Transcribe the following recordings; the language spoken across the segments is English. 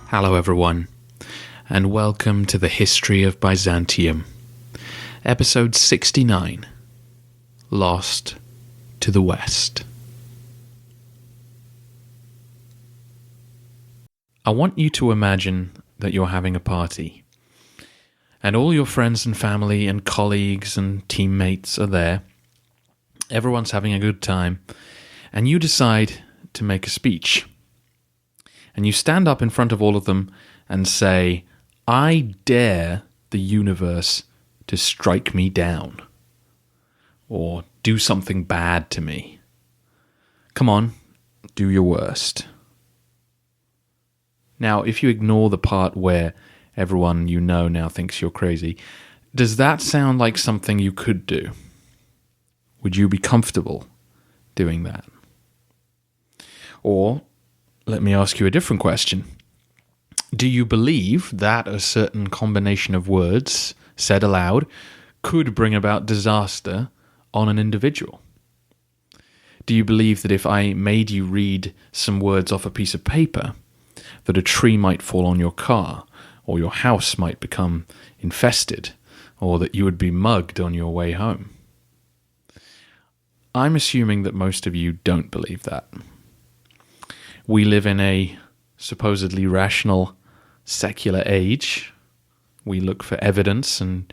Hello everyone, and welcome to the History of Byzantium, episode 69, Lost to the West. I want you to imagine that you're having a party, and all your friends and family and colleagues and teammates are there. Everyone's having a good time, and you decide to make a speech. And you stand up in front of all of them and say, "I dare the universe to strike me down, or do something bad to me. Come on, do your worst." Now, if you ignore the part where everyone you know now thinks you're crazy, does that sound like something you could do? Would you be comfortable doing that? Or, let me ask you a different question. Do you believe that a certain combination of words said aloud could bring about disaster on an individual? Do you believe that if I made you read some words off a piece of paper, that a tree might fall on your car, or your house might become infested, or that you would be mugged on your way home? I'm assuming that most of you don't believe that. We live in a supposedly rational, secular age. We look for evidence, and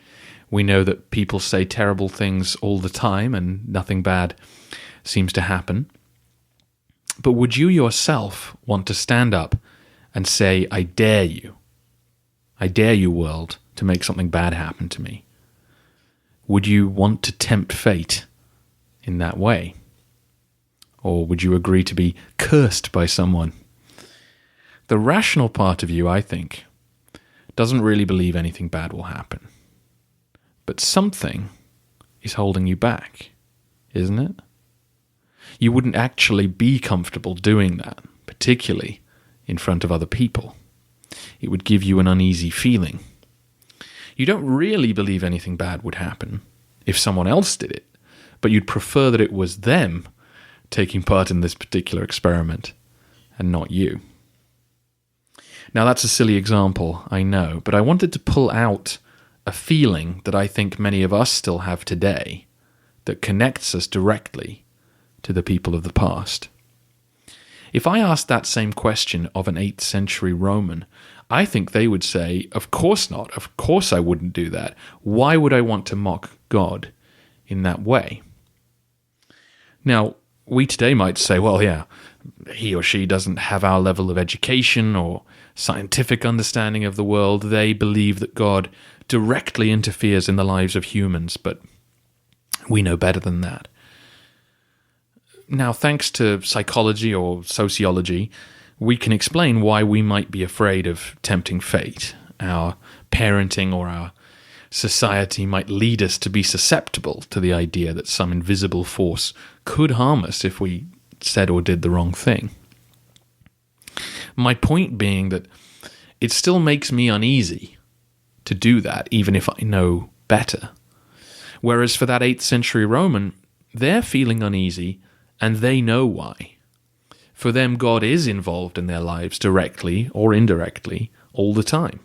we know that people say terrible things all the time and nothing bad seems to happen. But would you yourself want to stand up and say, "I dare you. I dare you, world, to make something bad happen to me"? Would you want to tempt fate in that way? Or would you agree to be cursed by someone? The rational part of you, I think, doesn't really believe anything bad will happen. But something is holding you back, isn't it? You wouldn't actually be comfortable doing that, particularly in front of other people. It would give you an uneasy feeling. You don't really believe anything bad would happen if someone else did it, but you'd prefer that it was them taking part in this particular experiment and not you. Now, that's a silly example, I know, but I wanted to pull out a feeling that I think many of us still have today that connects us directly to the people of the past. If I asked that same question of an 8th century Roman, I think they would say, "Of course not. Of course I wouldn't do that. Why would I want to mock God in that way?" Now, we today might say, well, yeah, he or she doesn't have our level of education or scientific understanding of the world. They believe that God directly interferes in the lives of humans, but we know better than that. Now, thanks to psychology or sociology, we can explain why we might be afraid of tempting fate. Our parenting or our society might lead us to be susceptible to the idea that some invisible force could harm us if we said or did the wrong thing. My point being that it still makes me uneasy to do that, even if I know better. Whereas for that 8th century Roman, they're feeling uneasy and they know why. For them, God is involved in their lives directly or indirectly all the time.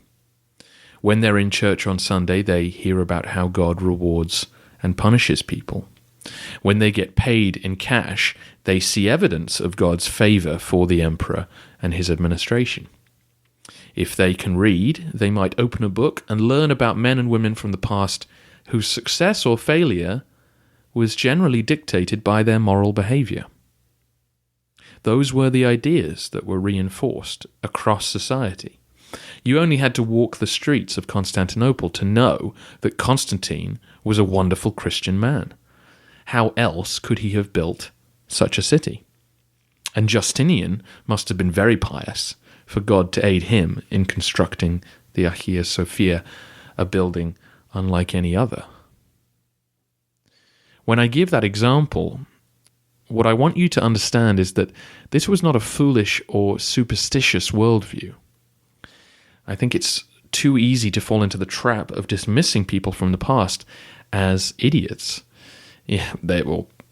When they're in church on Sunday, they hear about how God rewards and punishes people. When they get paid in cash, they see evidence of God's favor for the emperor and his administration. If they can read, they might open a book and learn about men and women from the past whose success or failure was generally dictated by their moral behavior. Those were the ideas that were reinforced across society. You only had to walk the streets of Constantinople to know that Constantine was a wonderful Christian man. How else could he have built such a city? And Justinian must have been very pious for God to aid him in constructing the Hagia Sophia, a building unlike any other. When I give that example, what I want you to understand is that this was not a foolish or superstitious worldview. I think it's too easy to fall into the trap of dismissing people from the past as idiots. Yeah,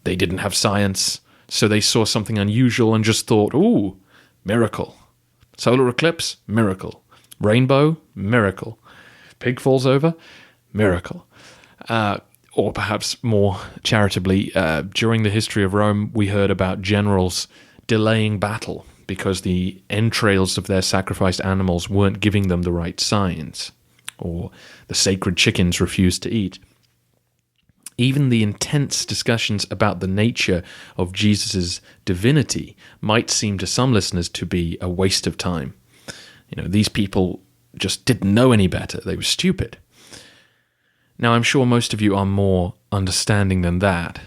They didn't have science, so they saw something unusual and just thought, ooh, miracle. Solar eclipse, miracle. Rainbow, miracle. Pig falls over, miracle. Or perhaps more charitably, during the history of Rome, we heard about generals delaying battle because the entrails of their sacrificed animals weren't giving them the right signs, or the sacred chickens refused to eat. Even the intense discussions about the nature of Jesus' divinity might seem to some listeners to be a waste of time. These people just didn't know any better. They were stupid. Now, I'm sure most of you are more understanding than that.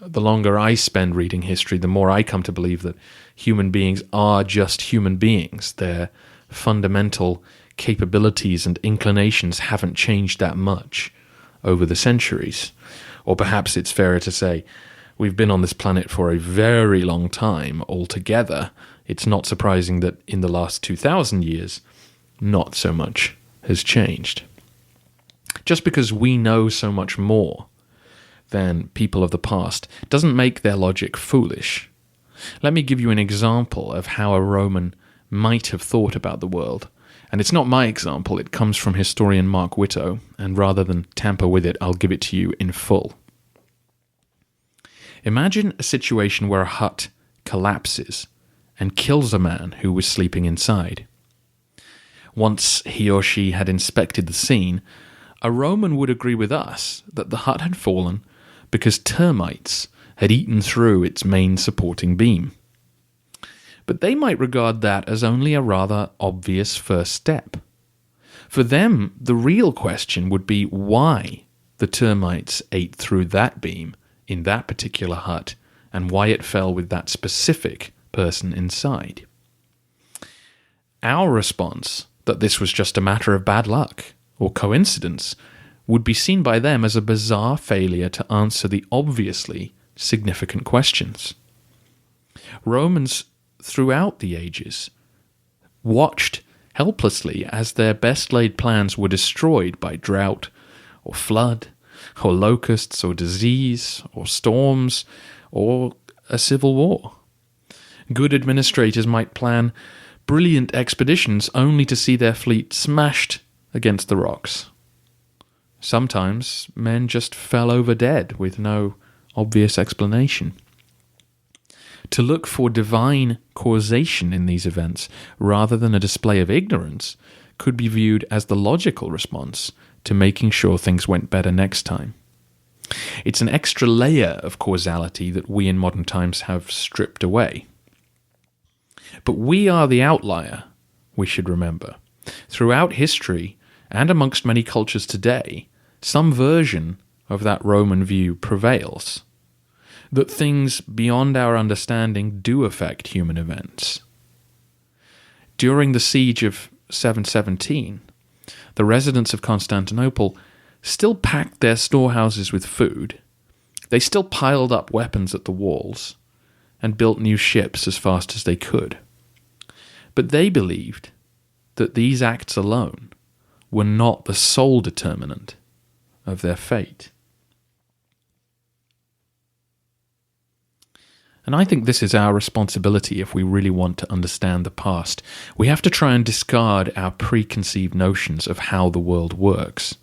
The longer I spend reading history, the more I come to believe that human beings are just human beings. Their fundamental capabilities and inclinations haven't changed that much over the centuries. Or perhaps it's fairer to say, we've been on this planet for a very long time altogether. It's not surprising that in the last 2,000 years, not so much has changed. Just because we know so much more than people of the past doesn't make their logic foolish. Let me give you an example of how a Roman might have thought about the world. And it's not my example, it comes from historian Mark Whitto, and rather than tamper with it, I'll give it to you in full. Imagine a situation where a hut collapses and kills a man who was sleeping inside. Once he or she had inspected the scene, a Roman would agree with us that the hut had fallen because termites had eaten through its main supporting beam. But they might regard that as only a rather obvious first step. For them, the real question would be why the termites ate through that beam in that particular hut and why it fell with that specific person inside. Our response, that this was just a matter of bad luck or coincidence, would be seen by them as a bizarre failure to answer the obviously significant questions. Romans throughout the ages watched helplessly as their best-laid plans were destroyed by drought or flood or locusts or disease or storms or a civil war. Good administrators might plan brilliant expeditions only to see their fleet smashed against the rocks. Sometimes men just fell over dead with no obvious explanation. To look for divine causation in these events, rather than a display of ignorance, could be viewed as the logical response to making sure things went better next time. It's an extra layer of causality that we in modern times have stripped away. But we are the outlier, we should remember. Throughout history, and amongst many cultures today, some version of that Roman view prevails. That things beyond our understanding do affect human events. During the siege of 717, the residents of Constantinople still packed their storehouses with food, they still piled up weapons at the walls, and built new ships as fast as they could. But they believed that these acts alone were not the sole determinant of their fate. And I think this is our responsibility if we really want to understand the past. We have to try and discard our preconceived notions of how the world works.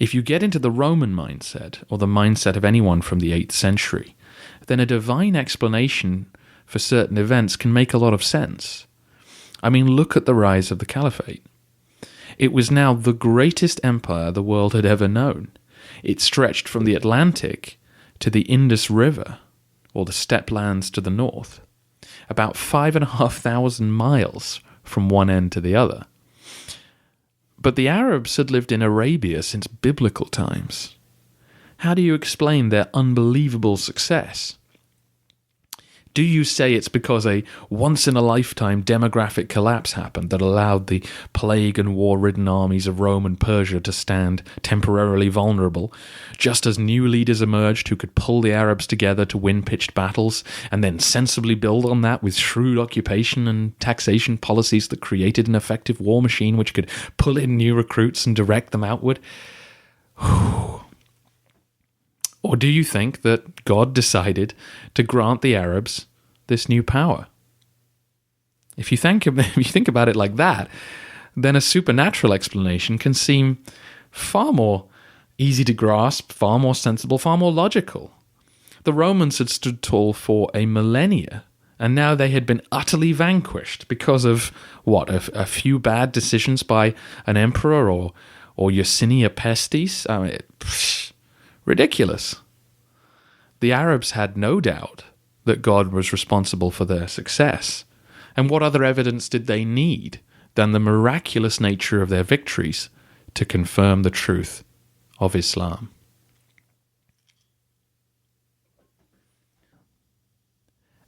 If you get into the Roman mindset, or the mindset of anyone from the 8th century, then a divine explanation for certain events can make a lot of sense. I mean, look at the rise of the Caliphate. It was now the greatest empire the world had ever known. It stretched from the Atlantic to the Indus River, or the steppe lands to the north, about 5,500 miles from one end to the other. But the Arabs had lived in Arabia since biblical times. How do you explain their unbelievable success? Do you say it's because a once-in-a-lifetime demographic collapse happened that allowed the plague and war-ridden armies of Rome and Persia to stand temporarily vulnerable, just as new leaders emerged who could pull the Arabs together to win pitched battles, and then sensibly build on that with shrewd occupation and taxation policies that created an effective war machine which could pull in new recruits and direct them outward? Or do you think that God decided to grant the Arabs this new power? If you think about it like that, then a supernatural explanation can seem far more easy to grasp, far more sensible, far more logical. The Romans had stood tall for a millennia, and now they had been utterly vanquished because of, a few bad decisions by an emperor or Yersinia Pestis? I mean, ridiculous. The Arabs had no doubt that God was responsible for their success. And what other evidence did they need than the miraculous nature of their victories to confirm the truth of Islam?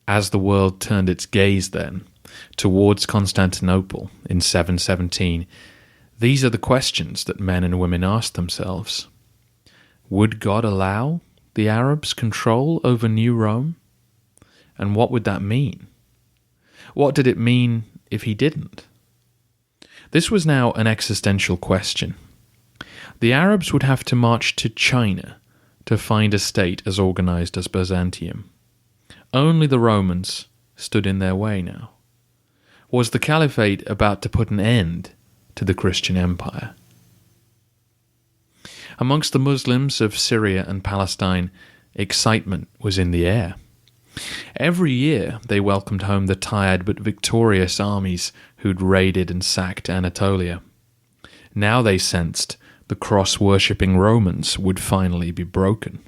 As the world turned its gaze then towards Constantinople in 717, these are the questions that men and women asked themselves. Would God allow the Arabs control over New Rome? And what would that mean? What did it mean if he didn't? This was now an existential question. The Arabs would have to march to China to find a state as organized as Byzantium. Only the Romans stood in their way now. Was the Caliphate about to put an end to the Christian Empire? Amongst the Muslims of Syria and Palestine, excitement was in the air. Every year they welcomed home the tired but victorious armies who'd raided and sacked Anatolia. Now they sensed the cross-worshipping Romans would finally be broken.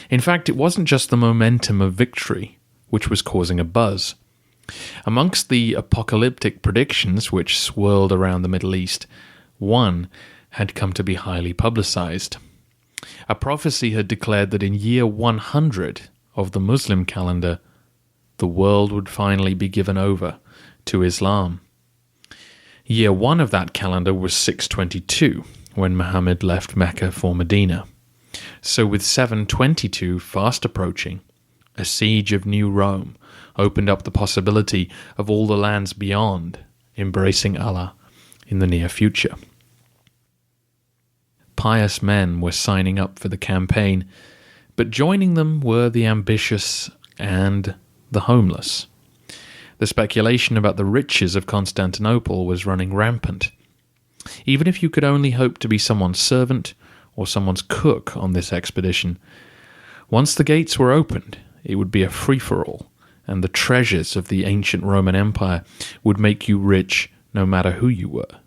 In fact, it wasn't just the momentum of victory which was causing a buzz. Amongst the apocalyptic predictions which swirled around the Middle East, one had come to be highly publicized. A prophecy had declared that in year 100 of the Muslim calendar, the world would finally be given over to Islam. Year 1 of that calendar was 622, when Muhammad left Mecca for Medina. So with 722 fast approaching, a siege of New Rome opened up the possibility of all the lands beyond embracing Allah in the near future. Pious men were signing up for the campaign, but joining them were the ambitious and the homeless. The speculation about the riches of Constantinople was running rampant. Even if you could only hope to be someone's servant or someone's cook on this expedition, once the gates were opened, it would be a free-for-all, and the treasures of the ancient Roman Empire would make you rich no matter who you were.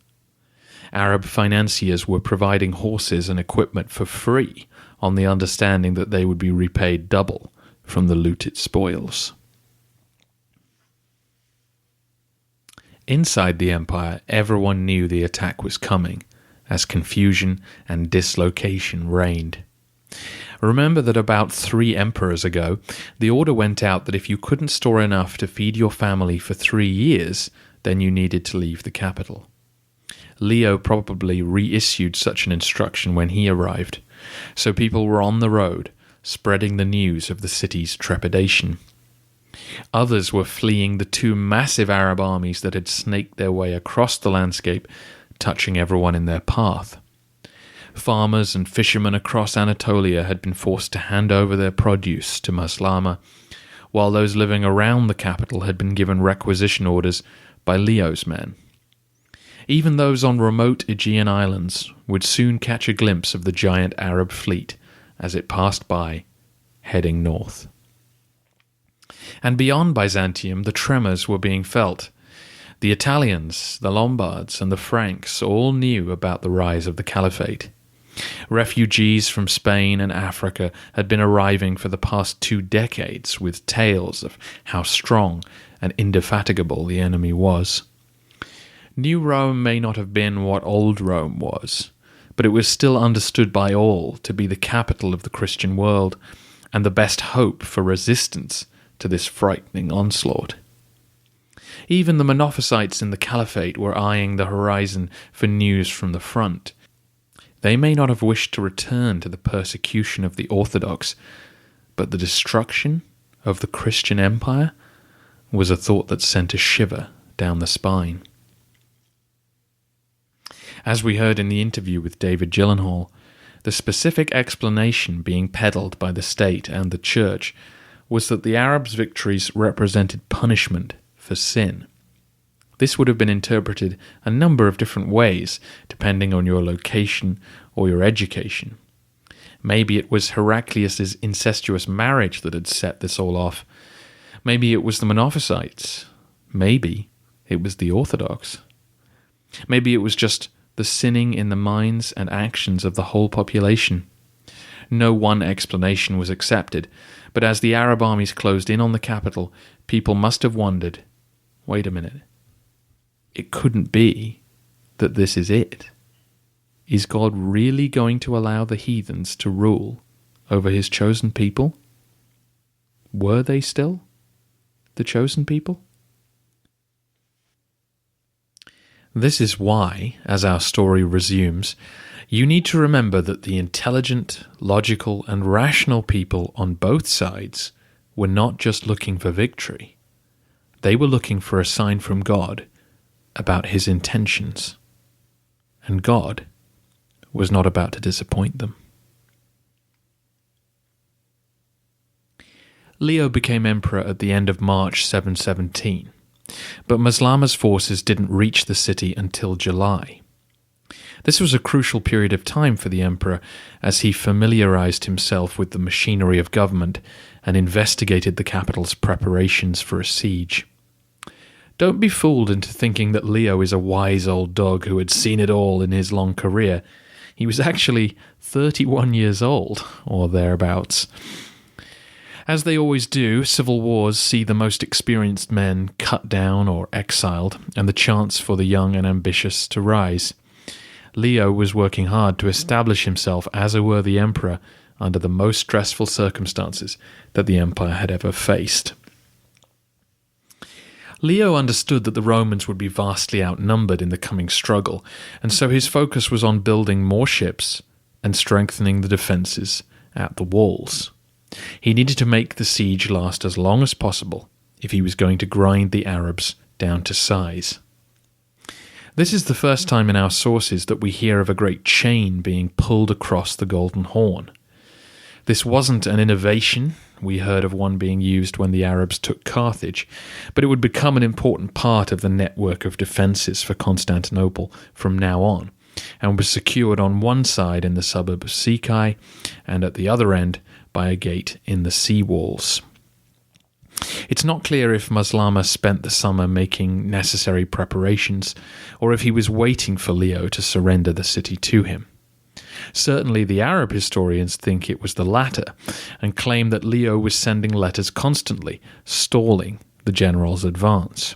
Arab financiers were providing horses and equipment for free on the understanding that they would be repaid double from the looted spoils. Inside the empire, everyone knew the attack was coming, as confusion and dislocation reigned. Remember that about 3 emperors ago, the order went out that if you couldn't store enough to feed your family for 3 years, then you needed to leave the capital. Leo probably reissued such an instruction when he arrived, so people were on the road, spreading the news of the city's trepidation. Others were fleeing the 2 massive Arab armies that had snaked their way across the landscape, touching everyone in their path. Farmers and fishermen across Anatolia had been forced to hand over their produce to Maslama, while those living around the capital had been given requisition orders by Leo's men. Even those on remote Aegean islands would soon catch a glimpse of the giant Arab fleet as it passed by, heading north. And beyond Byzantium, the tremors were being felt. The Italians, the Lombards, and the Franks all knew about the rise of the Caliphate. Refugees from Spain and Africa had been arriving for the past 2 decades with tales of how strong and indefatigable the enemy was. New Rome may not have been what old Rome was, but it was still understood by all to be the capital of the Christian world and the best hope for resistance to this frightening onslaught. Even the Monophysites in the Caliphate were eyeing the horizon for news from the front. They may not have wished to return to the persecution of the Orthodox, but the destruction of the Christian Empire was a thought that sent a shiver down the spine. As we heard in the interview with David Gyllenhaal, The specific explanation being peddled by the state and the church was that the Arabs' victories represented punishment for sin. This would have been interpreted a number of different ways, depending on your location or your education. Maybe it was Heraclius' incestuous marriage that had set this all off. Maybe it was the Monophysites. Maybe it was the Orthodox. Maybe it was just the sinning in the minds and actions of the whole population. No one explanation was accepted, but as the Arab armies closed in on the capital, people must have wondered, wait a minute, it couldn't be that this is it. Is God really going to allow the heathens to rule over his chosen people? Were they still the chosen people? This is why, as our story resumes, you need to remember that the intelligent, logical, and rational people on both sides were not just looking for victory. They were looking for a sign from God about his intentions. And God was not about to disappoint them. Leo became emperor at the end of March 717, but Maslama's forces didn't reach the city until July. This was a crucial period of time for the emperor as he familiarized himself with the machinery of government and investigated the capital's preparations for a siege. Don't be fooled into thinking that Leo is a wise old dog who had seen it all in his long career. He was actually 31 years old, or thereabouts. As they always do, civil wars see the most experienced men cut down or exiled, and the chance for the young and ambitious to rise. Leo was working hard to establish himself as a worthy emperor under the most stressful circumstances that the empire had ever faced. Leo understood that the Romans would be vastly outnumbered in the coming struggle, and so his focus was on building more ships and strengthening the defences at the walls. He needed to make the siege last as long as possible if he was going to grind the Arabs down to size. This is the first time in our sources that we hear of a great chain being pulled across the Golden Horn. This wasn't an innovation. We heard of one being used when the Arabs took Carthage, but it would become an important part of the network of defences for Constantinople from now on, and was secured on one side in the suburb of Sikai, and at the other end by a gate in the sea walls. It's not clear if Maslama spent the summer making necessary preparations, or if he was waiting for Leo to surrender the city to him. Certainly the Arab historians think it was the latter, and claim that Leo was sending letters constantly, stalling the general's advance.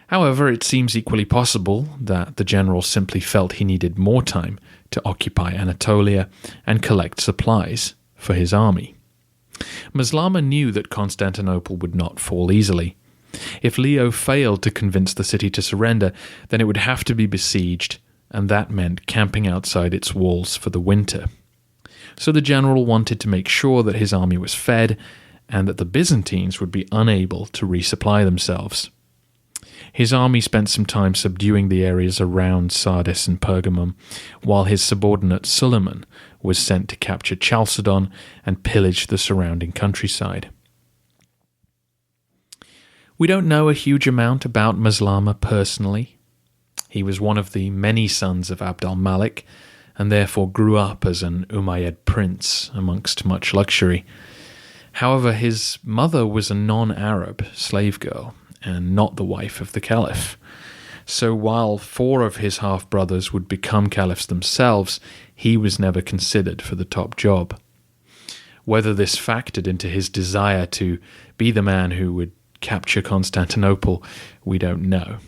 However, it seems equally possible that the general simply felt he needed more time to occupy Anatolia and collect supplies for his army. Maslama knew that Constantinople would not fall easily. If Leo failed to convince the city to surrender, then it would have to be besieged, and that meant camping outside its walls for the winter. So the general wanted to make sure that his army was fed, and that the Byzantines would be unable to resupply themselves. His army spent some time subduing the areas around Sardis and Pergamum, while his subordinate Suleiman was sent to capture Chalcedon and pillage the surrounding countryside. We don't know a huge amount about Maslama personally. He was one of the many sons of Abd al-Malik, and therefore grew up as an Umayyad prince amongst much luxury. However, his mother was a non-Arab slave girl, and not the wife of the caliph. So while 4 of his half-brothers would become caliphs themselves, he was never considered for the top job. Whether this factored into his desire to be the man who would capture Constantinople, we don't know.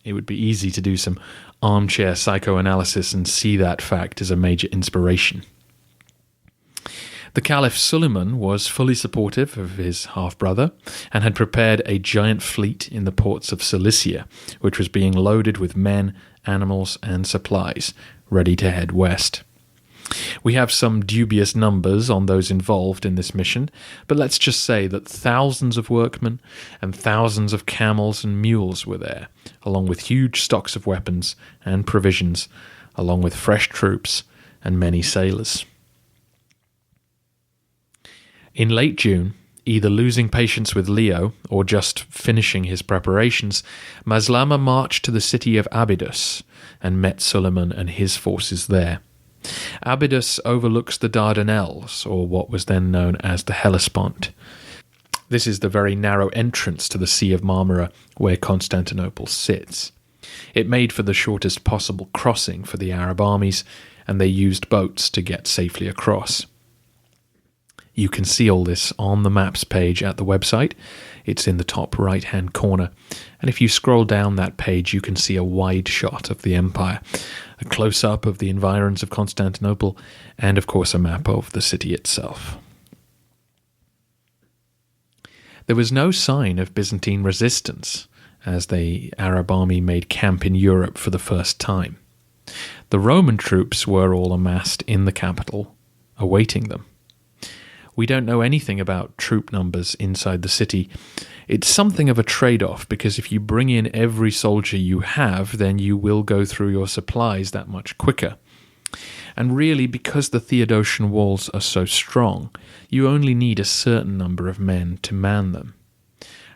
It would be easy to do some armchair psychoanalysis and see that fact as a major inspiration. The Caliph Suleiman was fully supportive of his half-brother and had prepared a giant fleet in the ports of Cilicia, which was being loaded with men, animals, and supplies, ready to head west. We have some dubious numbers on those involved in this mission, but let's just say that thousands of workmen and thousands of camels and mules were there, along with huge stocks of weapons and provisions, along with fresh troops and many sailors. In late June, either losing patience with Leo or just finishing his preparations, Maslama marched to the city of Abydos and met Suleiman and his forces there. Abydos overlooks the Dardanelles, or what was then known as the Hellespont. This is the very narrow entrance to the Sea of Marmara where Constantinople sits. It made for the shortest possible crossing for the Arab armies, and they used boats to get safely across. You can see all this on the maps page at the website. It's in the top right-hand corner. And if you scroll down that page, you can see a wide shot of the empire, a close-up of the environs of Constantinople, and of course a map of the city itself. There was no sign of Byzantine resistance as the Arab army made camp in Europe for the first time. The Roman troops were all amassed in the capital, awaiting them. We don't know anything about troop numbers inside the city. It's something of a trade-off, because if you bring in every soldier you have, then you will go through your supplies that much quicker. And really, because the Theodosian walls are so strong, you only need a certain number of men to man them.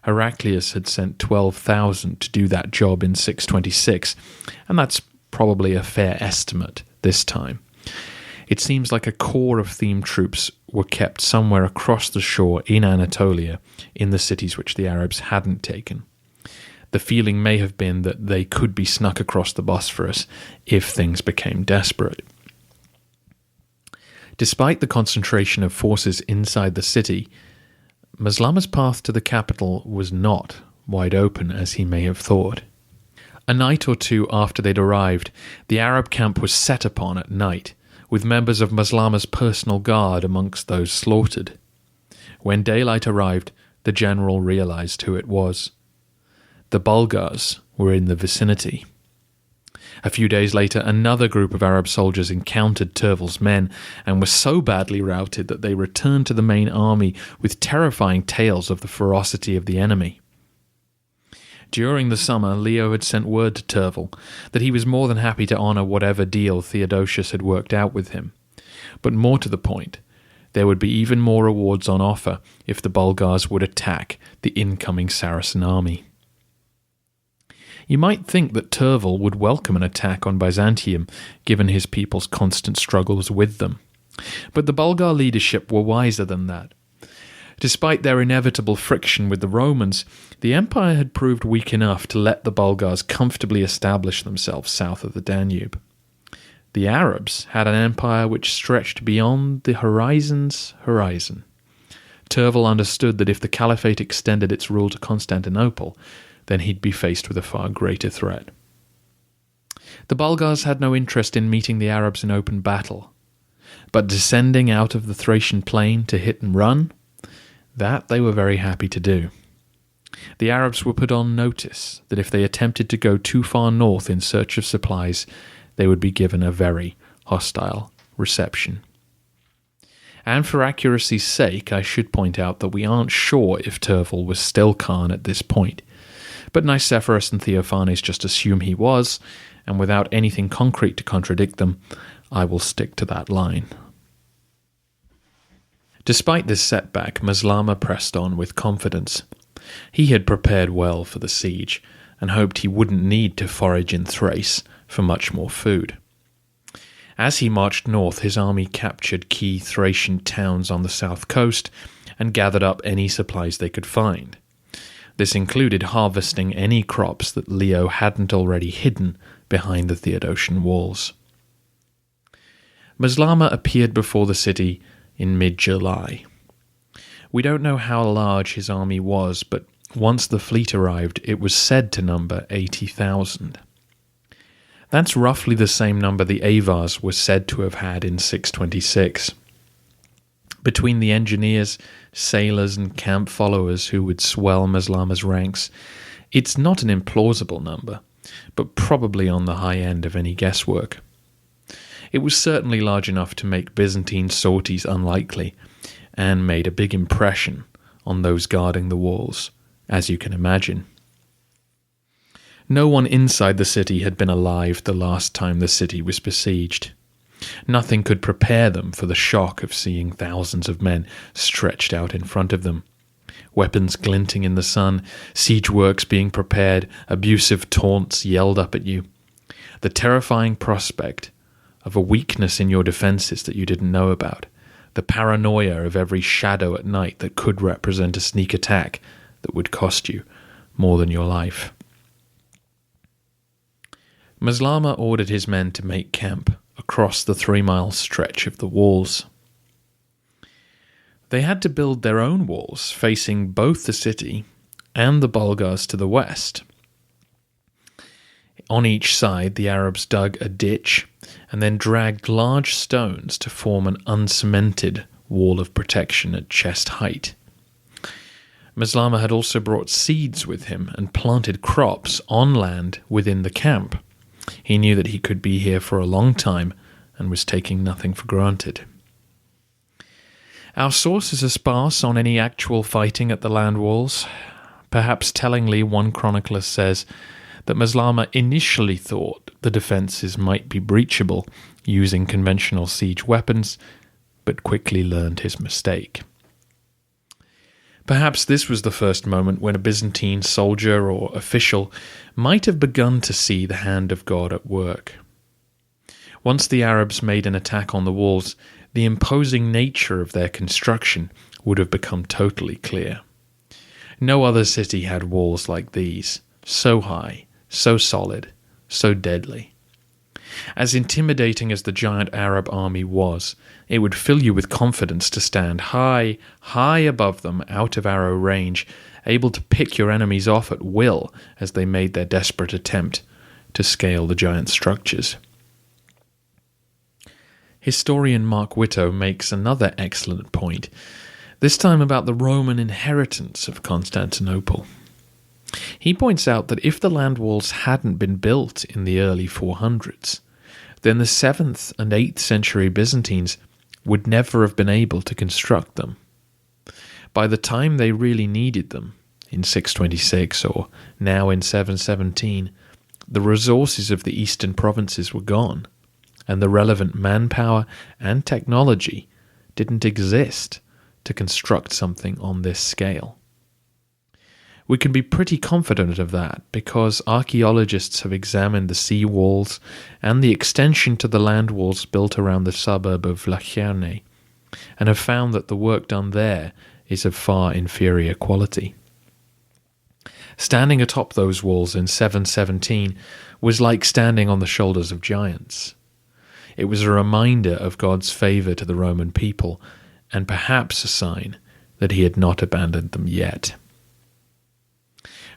Heraclius had sent 12,000 to do that job in 626, and that's probably a fair estimate this time. It seems like a core of themed troops were kept somewhere across the shore in Anatolia, in the cities which the Arabs hadn't taken. The feeling may have been that they could be snuck across the Bosphorus if things became desperate. Despite the concentration of forces inside the city, Maslama's path to the capital was not wide open as he may have thought. A night or two after they'd arrived, the Arab camp was set upon at night, with members of Maslama's personal guard amongst those slaughtered. When daylight arrived, the general realized who it was. The Bulgars were in the vicinity. A few days later, another group of Arab soldiers encountered Tervel's men and were so badly routed that they returned to the main army with terrifying tales of the ferocity of the enemy. During the summer, Leo had sent word to Tervel that he was more than happy to honour whatever deal Theodosius had worked out with him. But more to the point, there would be even more rewards on offer if the Bulgars would attack the incoming Saracen army. You might think that Tervel would welcome an attack on Byzantium, given his people's constant struggles with them. But the Bulgar leadership were wiser than that. Despite their inevitable friction with the Romans, the empire had proved weak enough to let the Bulgars comfortably establish themselves south of the Danube. The Arabs had an empire which stretched beyond the horizon's horizon. Tervel understood that if the caliphate extended its rule to Constantinople, then he'd be faced with a far greater threat. The Bulgars had no interest in meeting the Arabs in open battle, but descending out of the Thracian plain to hit and run, that they were very happy to do. The Arabs were put on notice that if they attempted to go too far north in search of supplies, they would be given a very hostile reception. And for accuracy's sake, I should point out that we aren't sure if Tervel was still Khan at this point, but Nicephorus and Theophanes just assume he was, and without anything concrete to contradict them, I will stick to that line. Despite this setback, Maslama pressed on with confidence. He had prepared well for the siege, and hoped he wouldn't need to forage in Thrace for much more food. As he marched north, his army captured key Thracian towns on the south coast and gathered up any supplies they could find. This included harvesting any crops that Leo hadn't already hidden behind the Theodosian walls. Maslama appeared before the city in mid-July. We don't know how large his army was, but once the fleet arrived, it was said to number 80,000. That's roughly the same number the Avars were said to have had in 626. Between the engineers, sailors, and camp followers who would swell Maslama's ranks, it's not an implausible number, but probably on the high end of any guesswork. It was certainly large enough to make Byzantine sorties unlikely, and made a big impression on those guarding the walls, as you can imagine. No one inside the city had been alive the last time the city was besieged. Nothing could prepare them for the shock of seeing thousands of men stretched out in front of them. Weapons glinting in the sun, siege works being prepared, abusive taunts yelled up at you. The terrifying prospect of a weakness in your defenses that you didn't know about. The paranoia of every shadow at night that could represent a sneak attack that would cost you more than your life. Maslama ordered his men to make camp across the 3-mile stretch of the walls. They had to build their own walls facing both the city and the Bulgars to the west. On each side, the Arabs dug a ditch and then dragged large stones to form an uncemented wall of protection at chest height. Maslama had also brought seeds with him and planted crops on land within the camp. He knew that he could be here for a long time and was taking nothing for granted. Our sources are sparse on any actual fighting at the land walls. Perhaps tellingly, one chronicler says that Maslama initially thought the defences might be breachable using conventional siege weapons, but quickly learned his mistake. Perhaps this was the first moment when a Byzantine soldier or official might have begun to see the hand of God at work. Once the Arabs made an attack on the walls, the imposing nature of their construction would have become totally clear. No other city had walls like these, so high, so solid, so deadly. As intimidating as the giant Arab army was, it would fill you with confidence to stand high, high above them, out of arrow range, able to pick your enemies off at will as they made their desperate attempt to scale the giant structures. Historian Mark Whitto makes another excellent point, this time about the Roman inheritance of Constantinople. He points out that if the land walls hadn't been built in the early 400s, then the 7th and 8th century Byzantines would never have been able to construct them. By the time they really needed them, in 626 or now in 717, the resources of the eastern provinces were gone, and the relevant manpower and technology didn't exist to construct something on this scale. We can be pretty confident of that because archaeologists have examined the sea walls and the extension to the land walls built around the suburb of Vlacherny, and have found that the work done there is of far inferior quality. Standing atop those walls in 717 was like standing on the shoulders of giants. It was a reminder of God's favour to the Roman people, and perhaps a sign that he had not abandoned them yet.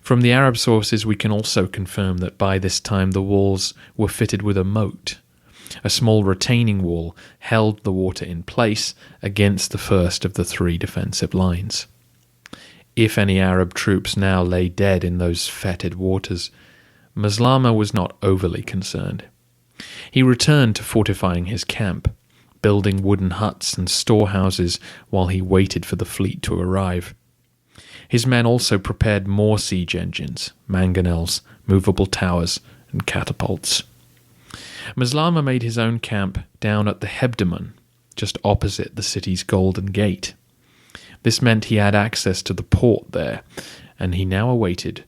From the Arab sources we can also confirm that by this time the walls were fitted with a moat. A small retaining wall held the water in place against the first of the 3 defensive lines. If any Arab troops now lay dead in those fetid waters, Maslama was not overly concerned. He returned to fortifying his camp, building wooden huts and storehouses while he waited for the fleet to arrive. His men also prepared more siege engines, mangonels, movable towers, and catapults. Maslama made his own camp down at the Hebdomon, just opposite the city's Golden Gate. This meant he had access to the port there, and he now awaited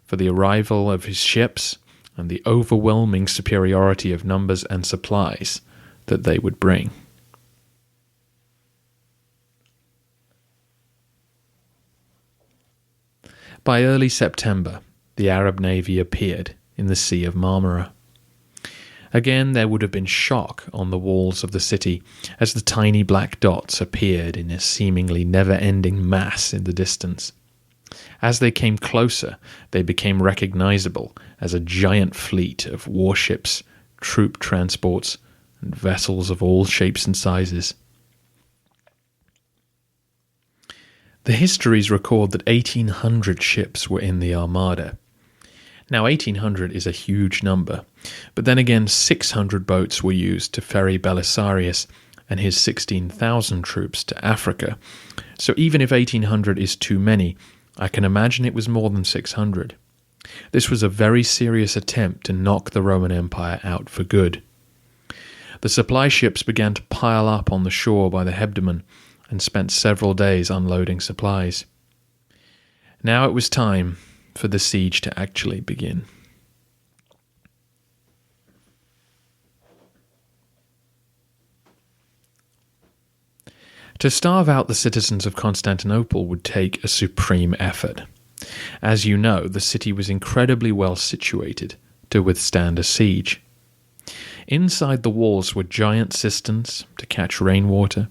for the arrival of his ships and the overwhelming superiority of numbers and supplies that they would bring. By early September, the Arab navy appeared in the Sea of Marmara. Again, there would have been shock on the walls of the city as the tiny black dots appeared in a seemingly never-ending mass in the distance. As they came closer, they became recognizable as a giant fleet of warships, troop transports, and vessels of all shapes and sizes. The histories record that 1,800 ships were in the armada. Now 1,800 is a huge number, but then again 600 boats were used to ferry Belisarius and his 16,000 troops to Africa. So even if 1,800 is too many, I can imagine it was more than 600. This was a very serious attempt to knock the Roman Empire out for good. The supply ships began to pile up on the shore by the Hebdomon and spent several days unloading supplies. Now it was time for the siege to actually begin. To starve out the citizens of Constantinople would take a supreme effort. As you know, the city was incredibly well situated to withstand a siege. Inside the walls were giant cisterns to catch rainwater.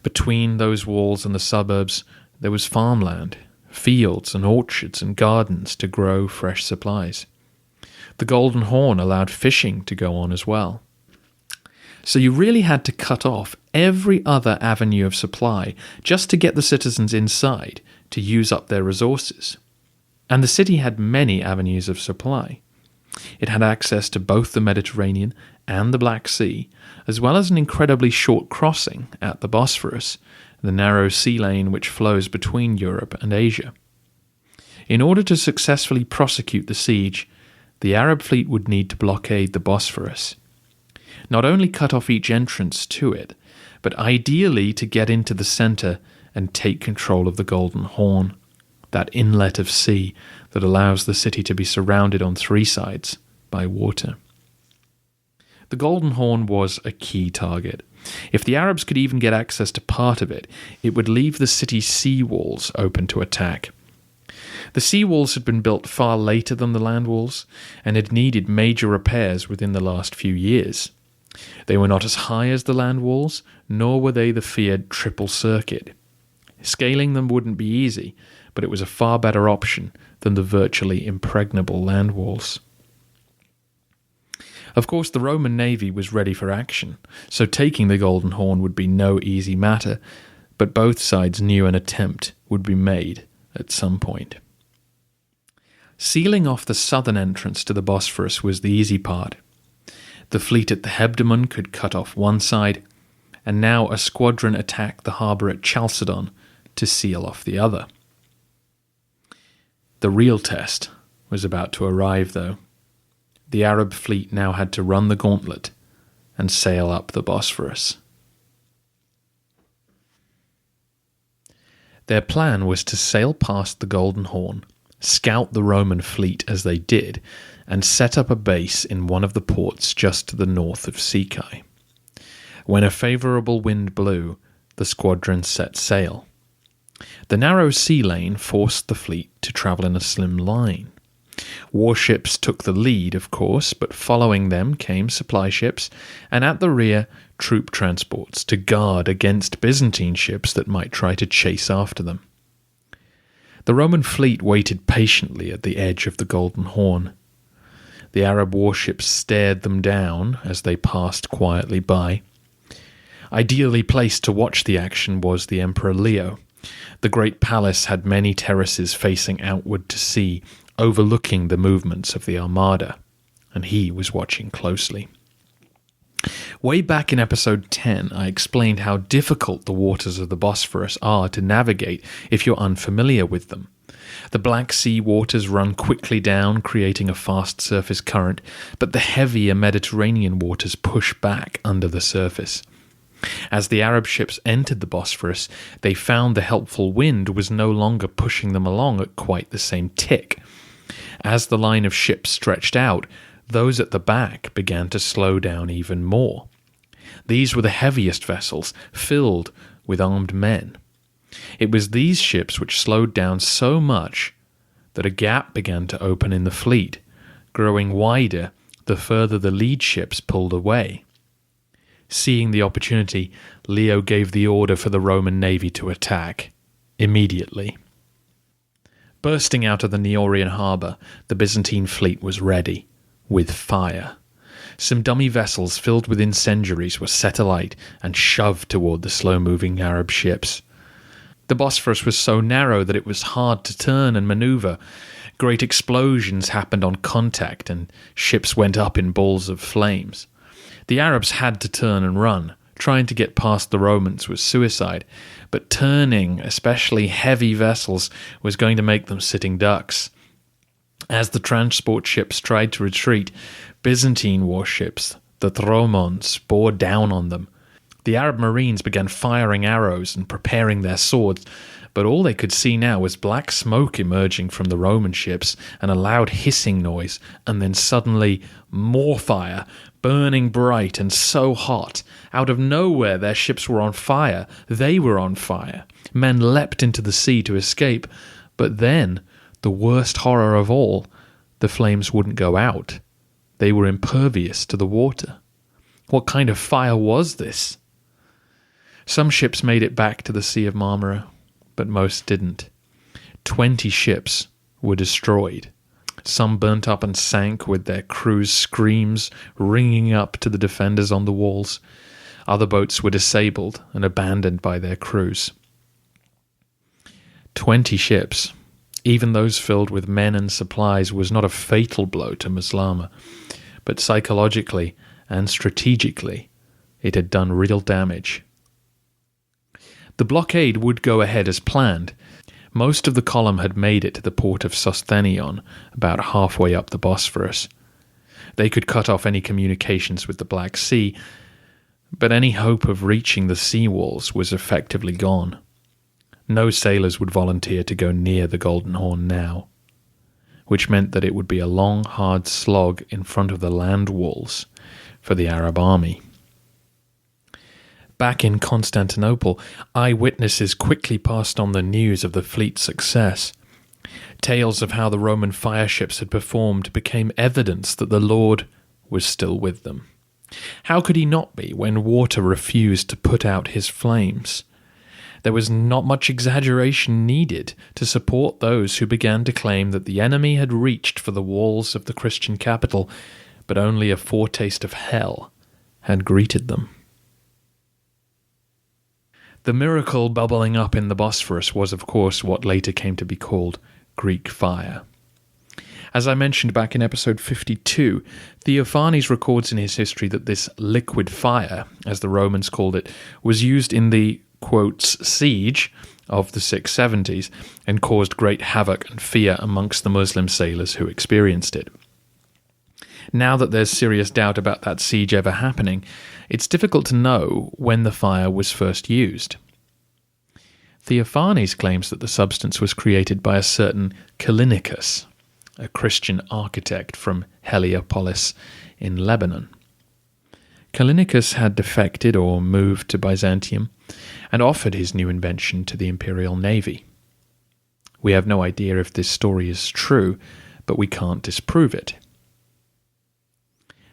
Between those walls and the suburbs, there was farmland, fields and orchards and gardens to grow fresh supplies. The Golden Horn allowed fishing to go on as well. So you really had to cut off every other avenue of supply just to get the citizens inside to use up their resources. And the city had many avenues of supply. It had access to both the Mediterranean and the Black Sea, as well as an incredibly short crossing at the Bosphorus, the narrow sea lane which flows between Europe and Asia. In order to successfully prosecute the siege, the Arab fleet would need to blockade the Bosphorus. Not only cut off each entrance to it, but ideally to get into the centre and take control of the Golden Horn, that inlet of sea that allows the city to be surrounded on three sides by water. The Golden Horn was a key target. If the Arabs could even get access to part of it, it would leave the city's sea walls open to attack. The sea walls had been built far later than the land walls and had needed major repairs within the last few years. They were not as high as the land walls, nor were they the feared triple circuit. Scaling them wouldn't be easy, but it was a far better option than the virtually impregnable land walls. Of course, the Roman navy was ready for action, so taking the Golden Horn would be no easy matter, but both sides knew an attempt would be made at some point. Sealing off the southern entrance to the Bosphorus was the easy part. The fleet at the Hebdomon could cut off one side, and now a squadron attacked the harbour at Chalcedon to seal off the other. The real test was about to arrive, though. The Arab fleet now had to run the gauntlet and sail up the Bosphorus. Their plan was to sail past the Golden Horn, scout the Roman fleet as they did, and set up a base in one of the ports just to the north of Sykai. When a favourable wind blew, the squadron set sail. The narrow sea lane forced the fleet to travel in a slim line. Warships took the lead, of course, but following them came supply ships, and at the rear, troop transports to guard against Byzantine ships that might try to chase after them. The Roman fleet waited patiently at the edge of the Golden Horn. The Arab warships stared them down as they passed quietly by. Ideally placed to watch the action was the Emperor Leo. The great palace had many terraces facing outward to sea, overlooking the movements of the armada, and he was watching closely. Way back in episode 10, I explained how difficult the waters of the Bosphorus are to navigate if you're unfamiliar with them. The Black Sea waters run quickly down, creating a fast surface current, but the heavier Mediterranean waters push back under the surface. As the Arab ships entered the Bosphorus, they found the helpful wind was no longer pushing them along at quite the same tick. As the line of ships stretched out, those at the back began to slow down even more. These were the heaviest vessels, filled with armed men. It was these ships which slowed down so much that a gap began to open in the fleet, growing wider the further the lead ships pulled away. Seeing the opportunity, Leo gave the order for the Roman navy to attack, immediately. Bursting out of the Neorian harbour, the Byzantine fleet was ready, with fire. Some dummy vessels filled with incendiaries were set alight and shoved toward the slow-moving Arab ships. The Bosphorus was so narrow that it was hard to turn and manoeuvre. Great explosions happened on contact, and ships went up in balls of flames. The Arabs had to turn and run. Trying to get past the Romans was suicide, but turning, especially heavy vessels, was going to make them sitting ducks. As the transport ships tried to retreat, Byzantine warships, The Thromons bore down on them. The Arab marines began firing arrows and preparing their swords, but all they could see now was black smoke emerging from the Roman ships and a loud hissing noise, and then suddenly more fire, burning bright and so hot. Out of nowhere their ships were on fire. They were on fire. Men leapt into the sea to escape, but then, the worst horror of all, the flames wouldn't go out. They were impervious to the water. What kind of fire was this? Some ships made it back to the Sea of Marmara, but most didn't. 20 ships were destroyed. Some burnt up and sank with their crews' screams ringing up to the defenders on the walls. Other boats were disabled and abandoned by their crews. 20 ships, even those filled with men and supplies, was not a fatal blow to Maslama, but psychologically and strategically it had done real damage. The blockade would go ahead as planned. Most of the column had made it to the port of Sosthenion, about halfway up the Bosphorus. They could cut off any communications with the Black Sea, but any hope of reaching the sea walls was effectively gone. No sailors would volunteer to go near the Golden Horn now, which meant that it would be a long, hard slog in front of the land walls for the Arab army. Back in Constantinople, eyewitnesses quickly passed on the news of the fleet's success. Tales of how the Roman fireships had performed became evidence that the Lord was still with them. How could he not be when water refused to put out his flames? There was not much exaggeration needed to support those who began to claim that the enemy had reached for the walls of the Christian capital, but only a foretaste of hell had greeted them. The miracle bubbling up in the Bosphorus was, of course, what later came to be called Greek fire. As I mentioned back in episode 52, Theophanes records in his history that this liquid fire, as the Romans called it, was used in the, quotes, siege of the 670s and caused great havoc and fear amongst the Muslim sailors who experienced it. Now that there's serious doubt about that siege ever happening, it's difficult to know when the fire was first used. Theophanes claims that the substance was created by a certain Callinicus, a Christian architect from Heliopolis in Lebanon. Callinicus had defected or moved to Byzantium and offered his new invention to the imperial navy. We have no idea if this story is true, but we can't disprove it.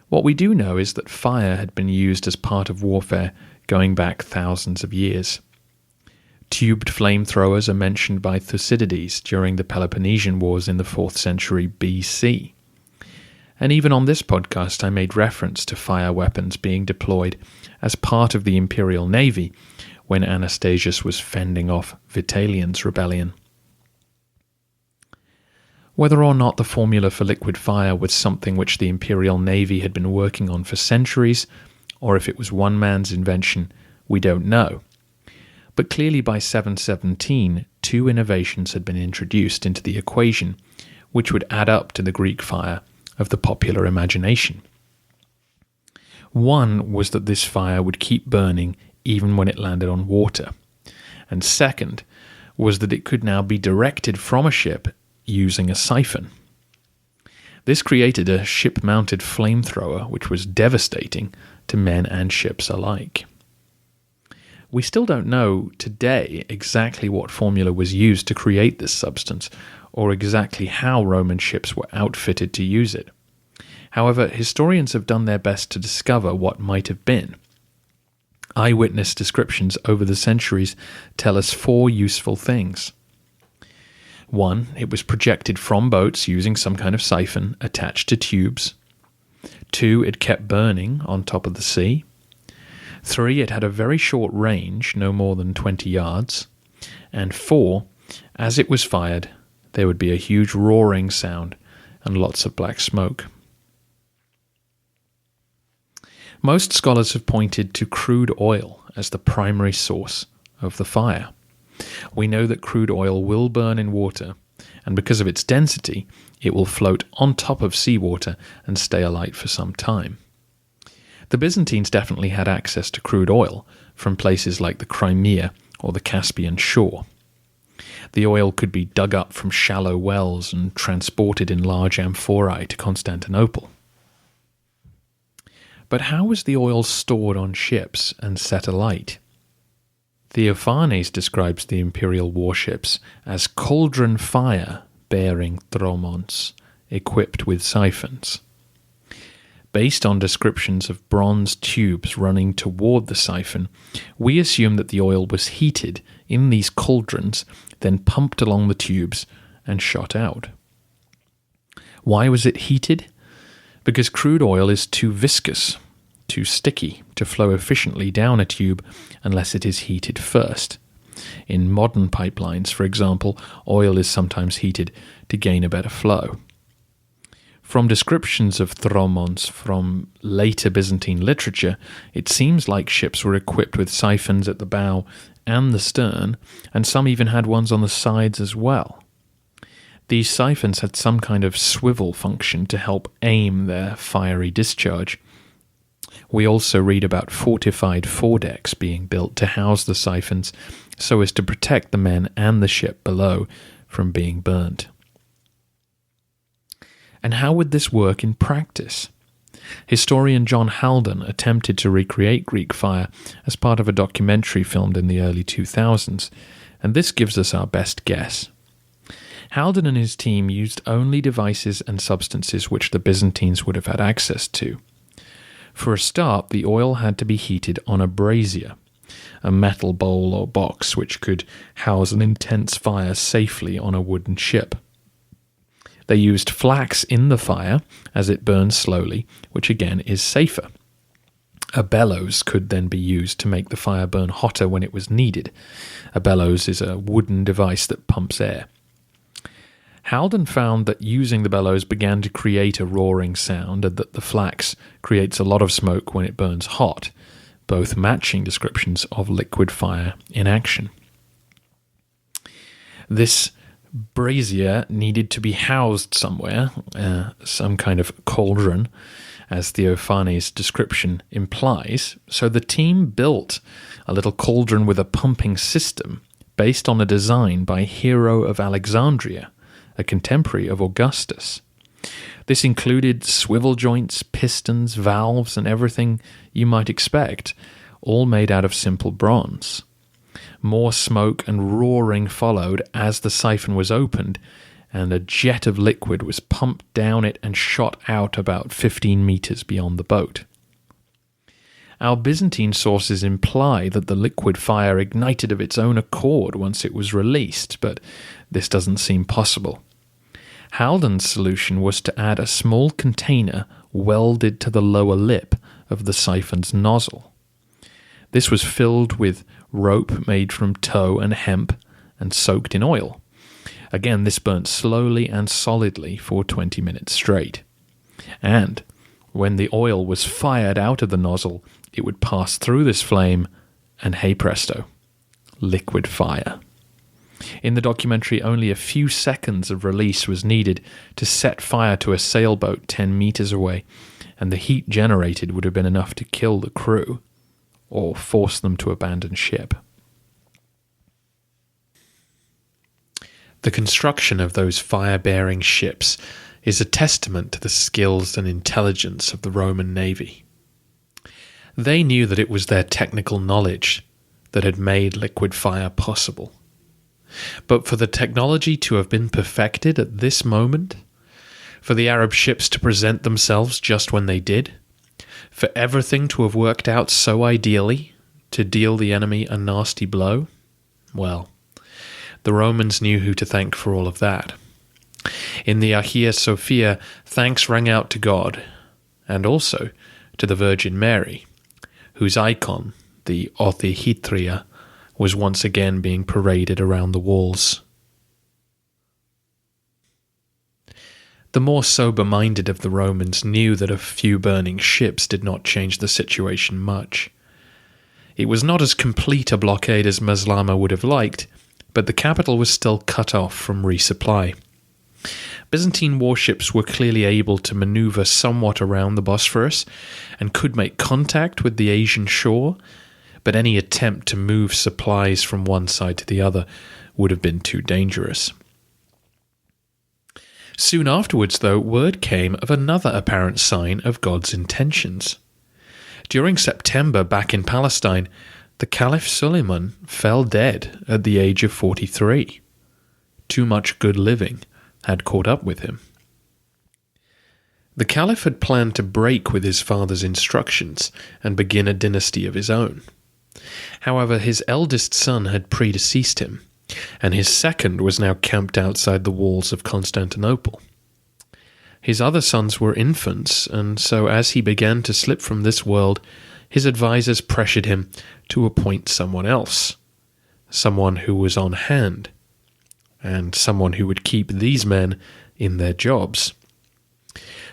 What we do know is that fire had been used as part of warfare going back thousands of years. Tubed flamethrowers are mentioned by Thucydides during the Peloponnesian Wars in the 4th century BC. And even on this podcast I made reference to fire weapons being deployed as part of the imperial navy when Anastasius was fending off Vitalian's rebellion. Whether or not the formula for liquid fire was something which the Imperial Navy had been working on for centuries, or if it was one man's invention, we don't know. But clearly by 717, 2 innovations had been introduced into the equation, which would add up to the Greek fire of the popular imagination. One was that this fire would keep burning even when it landed on water, and second was that it could now be directed from a ship using a siphon. This created a ship-mounted flamethrower which was devastating to men and ships alike. We still don't know today exactly what formula was used to create this substance, or exactly how Roman ships were outfitted to use it. However, historians have done their best to discover what might have been. Eyewitness descriptions over the centuries tell us 4 useful things. 1, it was projected from boats using some kind of siphon attached to tubes. 2, it kept burning on top of the sea. 3, it had a very short range, no more than 20 yards. And 4, as it was fired, there would be a huge roaring sound and lots of black smoke. Most scholars have pointed to crude oil as the primary source of the fire. We know that crude oil will burn in water, and because of its density, it will float on top of seawater and stay alight for some time. The Byzantines definitely had access to crude oil from places like the Crimea or the Caspian shore. The oil could be dug up from shallow wells and transported in large amphorae to Constantinople. But how was the oil stored on ships and set alight? Theophanes describes the imperial warships as cauldron fire-bearing thromons, equipped with siphons. Based on descriptions of bronze tubes running toward the siphon, we assume that the oil was heated in these cauldrons, then pumped along the tubes and shot out. Why was it heated? Because crude oil is too viscous, too sticky to flow efficiently down a tube unless it is heated first. In modern pipelines, for example, oil is sometimes heated to gain a better flow. From descriptions of thromons from later Byzantine literature, it seems like ships were equipped with siphons at the bow and the stern, and some even had ones on the sides as well. These siphons had some kind of swivel function to help aim their fiery discharge. We also read about fortified foredecks being built to house the siphons so as to protect the men and the ship below from being burnt. And how would this work in practice? Historian John Haldon attempted to recreate Greek fire as part of a documentary filmed in the early 2000s, and this gives us our best guess. Haldon and his team used only devices and substances which the Byzantines would have had access to. For a start, the oil had to be heated on a brazier, a metal bowl or box which could house an intense fire safely on a wooden ship. They used flax in the fire as it burns slowly, which again is safer. A bellows could then be used to make the fire burn hotter when it was needed. A bellows is a wooden device that pumps air. Haldon found that using the bellows began to create a roaring sound and that the flax creates a lot of smoke when it burns hot, both matching descriptions of liquid fire in action. This brazier needed to be housed somewhere, some kind of cauldron, as Theophanes' description implies, so the team built a little cauldron with a pumping system based on a design by Hero of Alexandria, a contemporary of Augustus. This included swivel joints, pistons, valves, and everything you might expect, all made out of simple bronze. More smoke and roaring followed as the siphon was opened, and a jet of liquid was pumped down it and shot out about 15 meters beyond the boat. Our Byzantine sources imply that the liquid fire ignited of its own accord once it was released, but this doesn't seem possible. Haldon's solution was to add a small container welded to the lower lip of the siphon's nozzle. This was filled with rope made from tow and hemp and soaked in oil. Again, this burnt slowly and solidly for 20 minutes straight. And when the oil was fired out of the nozzle, it would pass through this flame and hey presto, liquid fire. In the documentary, only a few seconds of release was needed to set fire to a sailboat 10 meters away, and the heat generated would have been enough to kill the crew or force them to abandon ship. The construction of those fire-bearing ships is a testament to the skills and intelligence of the Roman navy. They knew that it was their technical knowledge that had made liquid fire possible. But for the technology to have been perfected at this moment, for the Arab ships to present themselves just when they did, for everything to have worked out so ideally to deal the enemy a nasty blow, well, the Romans knew who to thank for all of that. In the Hagia Sophia, thanks rang out to God, and also to the Virgin Mary, whose icon, the Orthihitria, was once again being paraded around the walls. The more sober-minded of the Romans knew that a few burning ships did not change the situation much. It was not as complete a blockade as Maslama would have liked, but the capital was still cut off from resupply. Byzantine warships were clearly able to maneuver somewhat around the Bosphorus and could make contact with the Asian shore, but any attempt to move supplies from one side to the other would have been too dangerous. Soon afterwards, though, word came of another apparent sign of God's intentions. During September, back in Palestine, the Caliph Suleiman fell dead at the age of 43. Too much good living had caught up with him. The Caliph had planned to break with his father's instructions and begin a dynasty of his own. However, his eldest son had predeceased him, and his second was now camped outside the walls of Constantinople. His other sons were infants, and so as he began to slip from this world, his advisors pressured him to appoint someone else, someone who was on hand, and someone who would keep these men in their jobs.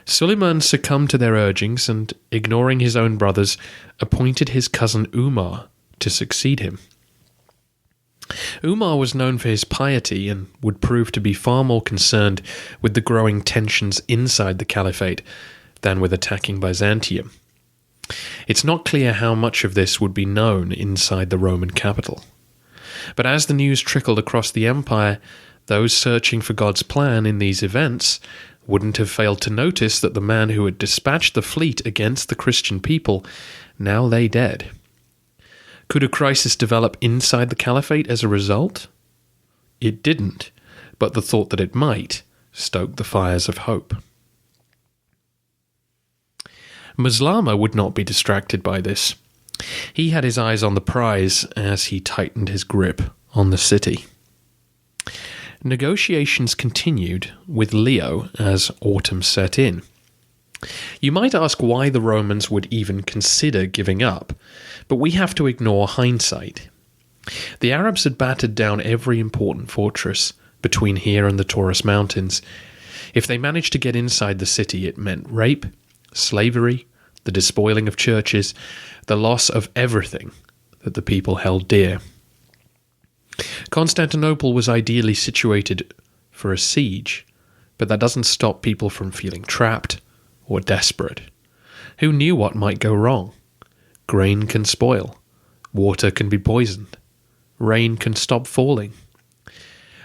Suleiman succumbed to their urgings and, ignoring his own brothers, appointed his cousin Umar to succeed him. Umar was known for his piety and would prove to be far more concerned with the growing tensions inside the caliphate than with attacking Byzantium. It's not clear how much of this would be known inside the Roman capital. But as the news trickled across the empire, those searching for God's plan in these events wouldn't have failed to notice that the man who had dispatched the fleet against the Christian people now lay dead. Could a crisis develop inside the caliphate as a result? It didn't, but the thought that it might stoked the fires of hope. Maslama would not be distracted by this. He had his eyes on the prize as he tightened his grip on the city. Negotiations continued with Leo as autumn set in. You might ask why the Romans would even consider giving up, but we have to ignore hindsight. The Arabs had battered down every important fortress between here and the Taurus Mountains. If they managed to get inside the city, it meant rape, slavery, the despoiling of churches, the loss of everything that the people held dear. Constantinople was ideally situated for a siege, but that doesn't stop people from feeling trapped or desperate. Who knew what might go wrong? Grain can spoil. Water can be poisoned. Rain can stop falling.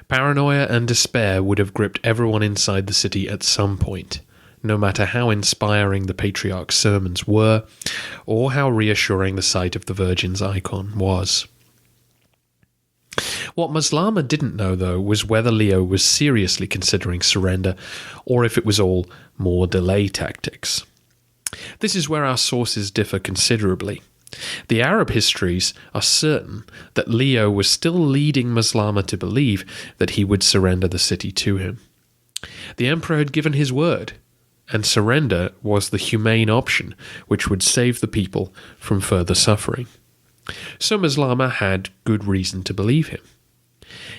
Paranoia and despair would have gripped everyone inside the city at some point, no matter how inspiring the patriarch's sermons were, or how reassuring the sight of the Virgin's icon was. What Maslama didn't know, though, was whether Leo was seriously considering surrender, or if it was all more delay tactics. This is where our sources differ considerably. The Arab histories are certain that Leo was still leading Maslama to believe that he would surrender the city to him. The emperor had given his word, and surrender was the humane option which would save the people from further suffering. So Maslama had good reason to believe him.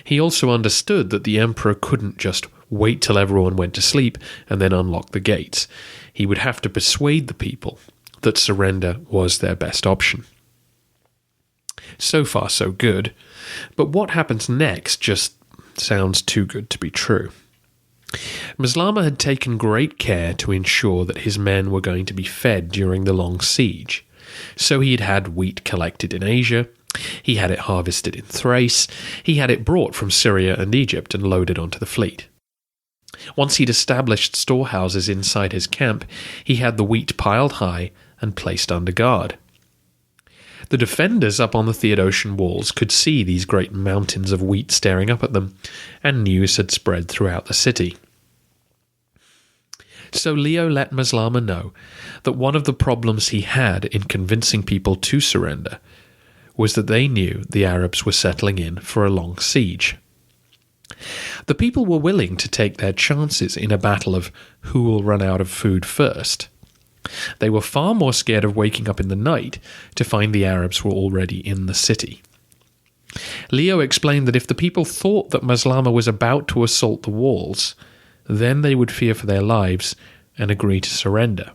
He also understood that the emperor couldn't just wait till everyone went to sleep and then unlock the gates. He would have to persuade the people that surrender was their best option. So far, so good. But what happens next just sounds too good to be true. Maslama had taken great care to ensure that his men were going to be fed during the long siege. So he had had wheat collected in Asia, he had it harvested in Thrace, he had it brought from Syria and Egypt and loaded onto the fleet. Once he'd established storehouses inside his camp, he had the wheat piled high and placed under guard. The defenders up on the Theodosian walls could see these great mountains of wheat staring up at them, and news had spread throughout the city. So Leo let Maslama know that one of the problems he had in convincing people to surrender was that they knew the Arabs were settling in for a long siege. The people were willing to take their chances in a battle of who will run out of food first. They were far more scared of waking up in the night to find the Arabs were already in the city. Leo explained that if the people thought that Maslama was about to assault the walls, then they would fear for their lives and agree to surrender.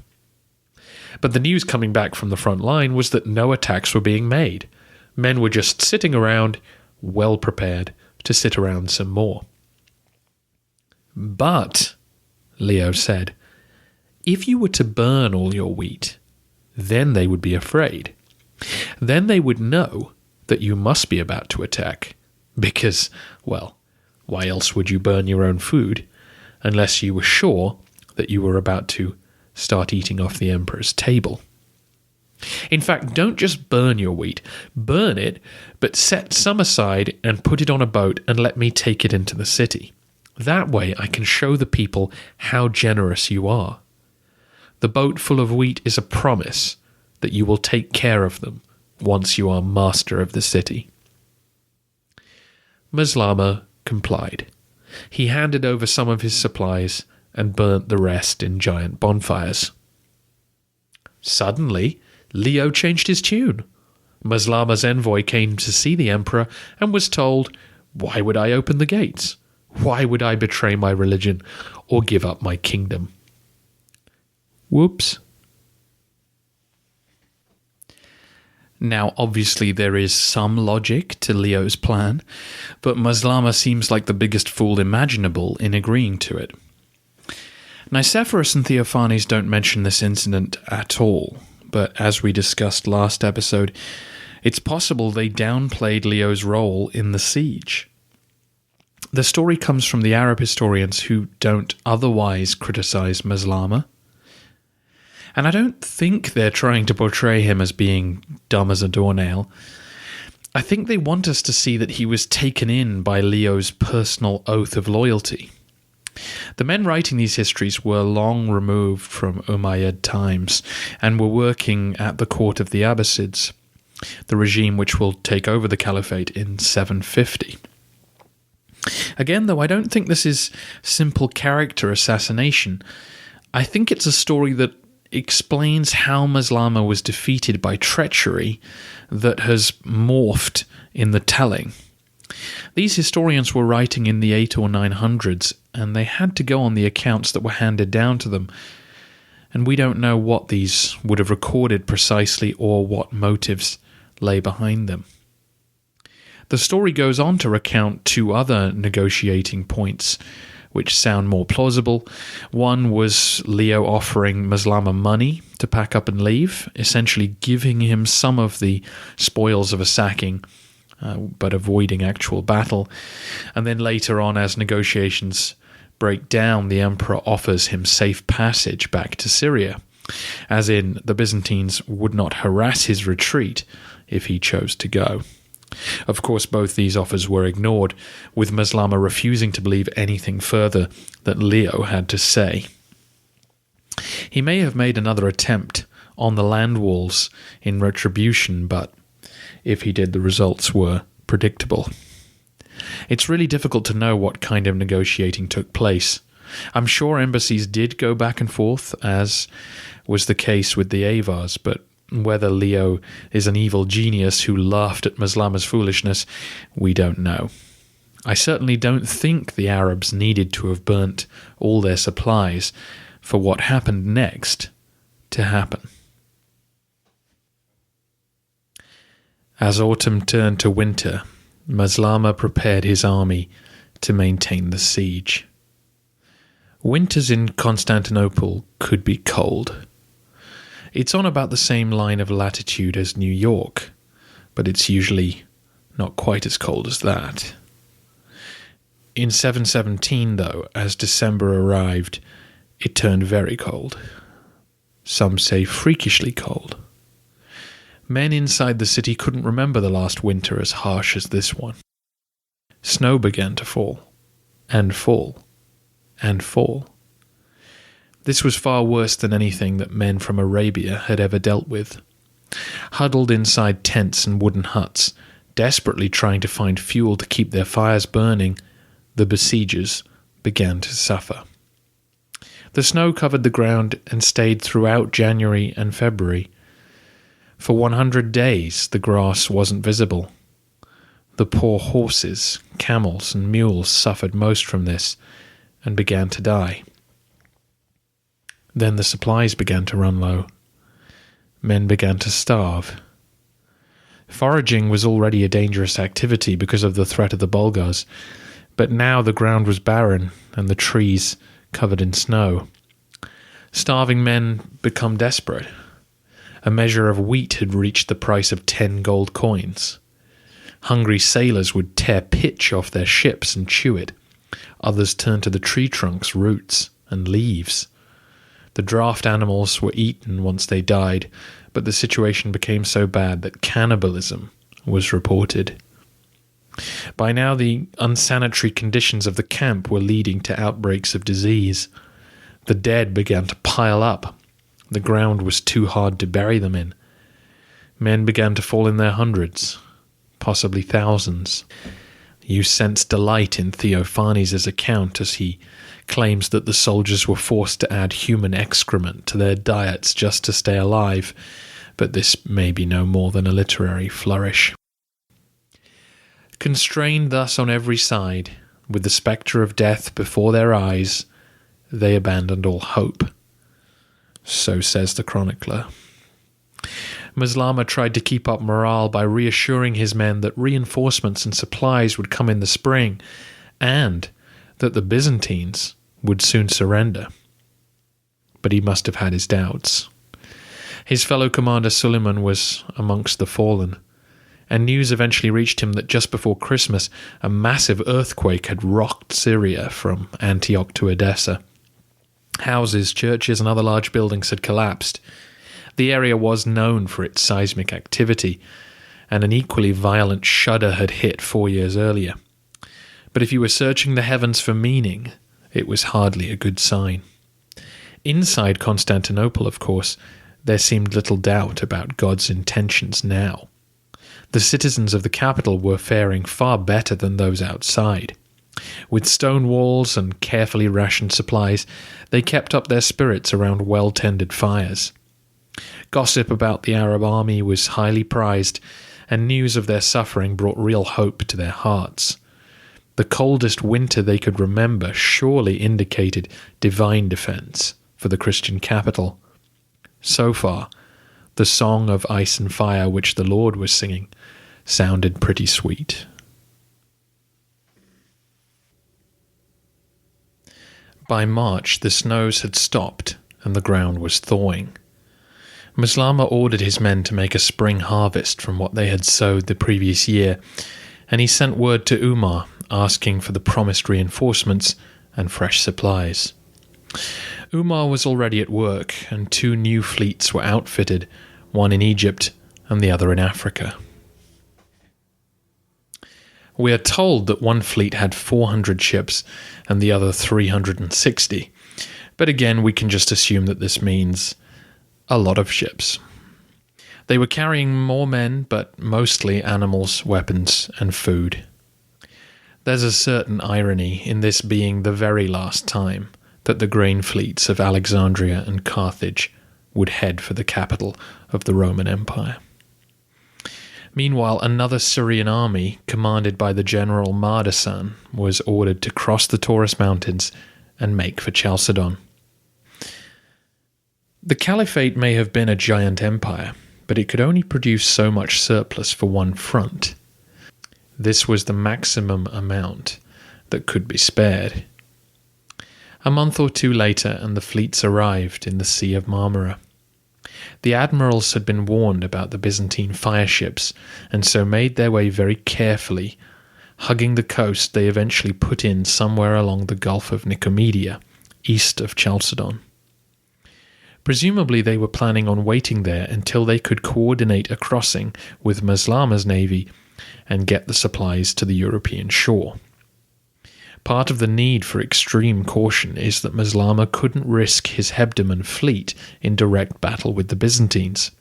But the news coming back from the front line was that no attacks were being made. Men were just sitting around, well prepared to sit around some more. But, Leo said, if you were to burn all your wheat, then they would be afraid. Then they would know that you must be about to attack, because, well, why else would you burn your own food unless you were sure that you were about to start eating off the emperor's table? In fact, don't just burn your wheat. Burn it, but set some aside and put it on a boat and let me take it into the city. That way I can show the people how generous you are. The boat full of wheat is a promise that you will take care of them once you are master of the city. Maslama complied. He handed over some of his supplies and burnt the rest in giant bonfires. Suddenly, Leo changed his tune. Maslama's envoy came to see the emperor and was told, "Why would I open the gates? Why would I betray my religion or give up my kingdom?" Whoops. Now, obviously, there is some logic to Leo's plan, but Maslama seems like the biggest fool imaginable in agreeing to it. Nicephorus and Theophanes don't mention this incident at all, but as we discussed last episode, it's possible they downplayed Leo's role in the siege. The story comes from the Arab historians who don't otherwise criticize Maslama. And I don't think they're trying to portray him as being dumb as a doornail. I think they want us to see that he was taken in by Leo's personal oath of loyalty. The men writing these histories were long removed from Umayyad times and were working at the court of the Abbasids, the regime which will take over the caliphate in 750. Again, though, I don't think this is simple character assassination. I think it's a story that explains how Maslama was defeated by treachery that has morphed in the telling. These historians were writing in the 800s or 900s, and they had to go on the accounts that were handed down to them, and we don't know what these would have recorded precisely or what motives lay behind them. The story goes on to recount two other negotiating points which sound more plausible. One was Leo offering Maslama money to pack up and leave, essentially giving him some of the spoils of a sacking, but avoiding actual battle. And then later on, as negotiations break down, the emperor offers him safe passage back to Syria, as in the Byzantines would not harass his retreat if he chose to go. Of course, both these offers were ignored, with Maslama refusing to believe anything further that Leo had to say. He may have made another attempt on the land walls in retribution, but if he did, the results were predictable. It's really difficult to know what kind of negotiating took place. I'm sure embassies did go back and forth, as was the case with the Avars, but whether Leo is an evil genius who laughed at Maslama's foolishness, we don't know. I certainly don't think the Arabs needed to have burnt all their supplies for what happened next to happen. As autumn turned to winter, Maslama prepared his army to maintain the siege. Winters in Constantinople could be cold. It's on about the same line of latitude as New York, but it's usually not quite as cold as that. In 717, though, as December arrived, it turned very cold. Some say freakishly cold. Men inside the city couldn't remember the last winter as harsh as this one. Snow began to fall, and fall, and fall. This was far worse than anything that men from Arabia had ever dealt with. Huddled inside tents and wooden huts, desperately trying to find fuel to keep their fires burning, the besiegers began to suffer. The snow covered the ground and stayed throughout January and February. For 100 days, the grass wasn't visible. The poor horses, camels, and mules suffered most from this and began to die. Then the supplies began to run low. Men began to starve. Foraging was already a dangerous activity because of the threat of the Bulgars, But now the ground was barren and the trees covered in snow. Starving men become desperate. A measure of wheat had reached the price of 10 gold coins. Hungry sailors would tear pitch off their ships and chew it. Others turned to the tree trunks, roots, and leaves. The draft animals were eaten once they died, but the situation became so bad that cannibalism was reported. By now, the unsanitary conditions of the camp were leading to outbreaks of disease. The dead began to pile up. The ground was too hard to bury them in. Men began to fall in their hundreds, possibly thousands. You sense delight in Theophanes' account as he claims that the soldiers were forced to add human excrement to their diets just to stay alive, but this may be no more than a literary flourish. Constrained thus on every side, with the spectre of death before their eyes, they abandoned all hope. So says the chronicler. Maslama tried to keep up morale by reassuring his men that reinforcements and supplies would come in the spring, and that the Byzantines would soon surrender. But he must have had his doubts. His fellow commander Suleiman was amongst the fallen, and news eventually reached him that just before Christmas a massive earthquake had rocked Syria from Antioch to Edessa. Houses, churches, and other large buildings had collapsed. The area was known for its seismic activity, and an equally violent shudder had hit 4 years earlier. But if you were searching the heavens for meaning, it was hardly a good sign. Inside Constantinople, of course, there seemed little doubt about God's intentions now. The citizens of the capital were faring far better than those outside. With stone walls and carefully rationed supplies, they kept up their spirits around well-tended fires. Gossip about the Arab army was highly prized, and news of their suffering brought real hope to their hearts. The coldest winter they could remember surely indicated divine defense for the Christian capital. So far, the song of ice and fire which the Lord was singing sounded pretty sweet. By March, the snows had stopped and the ground was thawing. Maslama ordered his men to make a spring harvest from what they had sowed the previous year, and he sent word to Umar asking for the promised reinforcements and fresh supplies. Umar was already at work, and 2 new fleets were outfitted, one in Egypt and the other in Africa. We are told that one fleet had 400 ships and the other 360, but again we can just assume that this means a lot of ships. They were carrying more men, but mostly animals, weapons, and food. There's a certain irony in this being the very last time that the grain fleets of Alexandria and Carthage would head for the capital of the Roman Empire. Meanwhile, another Syrian army, commanded by the general Mardasan, was ordered to cross the Taurus Mountains and make for Chalcedon. The Caliphate may have been a giant empire, but it could only produce so much surplus for one front. This was the maximum amount that could be spared. A month or 2 later, and the fleets arrived in the Sea of Marmara. The admirals had been warned about the Byzantine fireships, and so made their way very carefully. Hugging the coast, they eventually put in somewhere along the Gulf of Nicomedia, east of Chalcedon. Presumably they were planning on waiting there until they could coordinate a crossing with Maslama's navy and get the supplies to the European shore. Part of the need for extreme caution is that Maslama couldn't risk his Hebdomon fleet in direct battle with the Byzantines.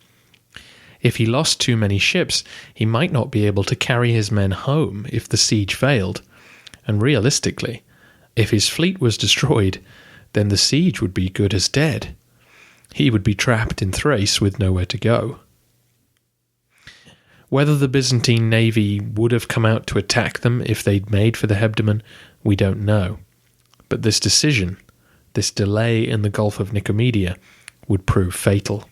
If he lost too many ships, he might not be able to carry his men home if the siege failed. And realistically, if his fleet was destroyed, then the siege would be good as dead. He would be trapped in Thrace with nowhere to go. Whether the Byzantine navy would have come out to attack them if they'd made for the Hebdomon, we don't know. But this decision, this delay in the Gulf of Nicomedia, would prove fatal.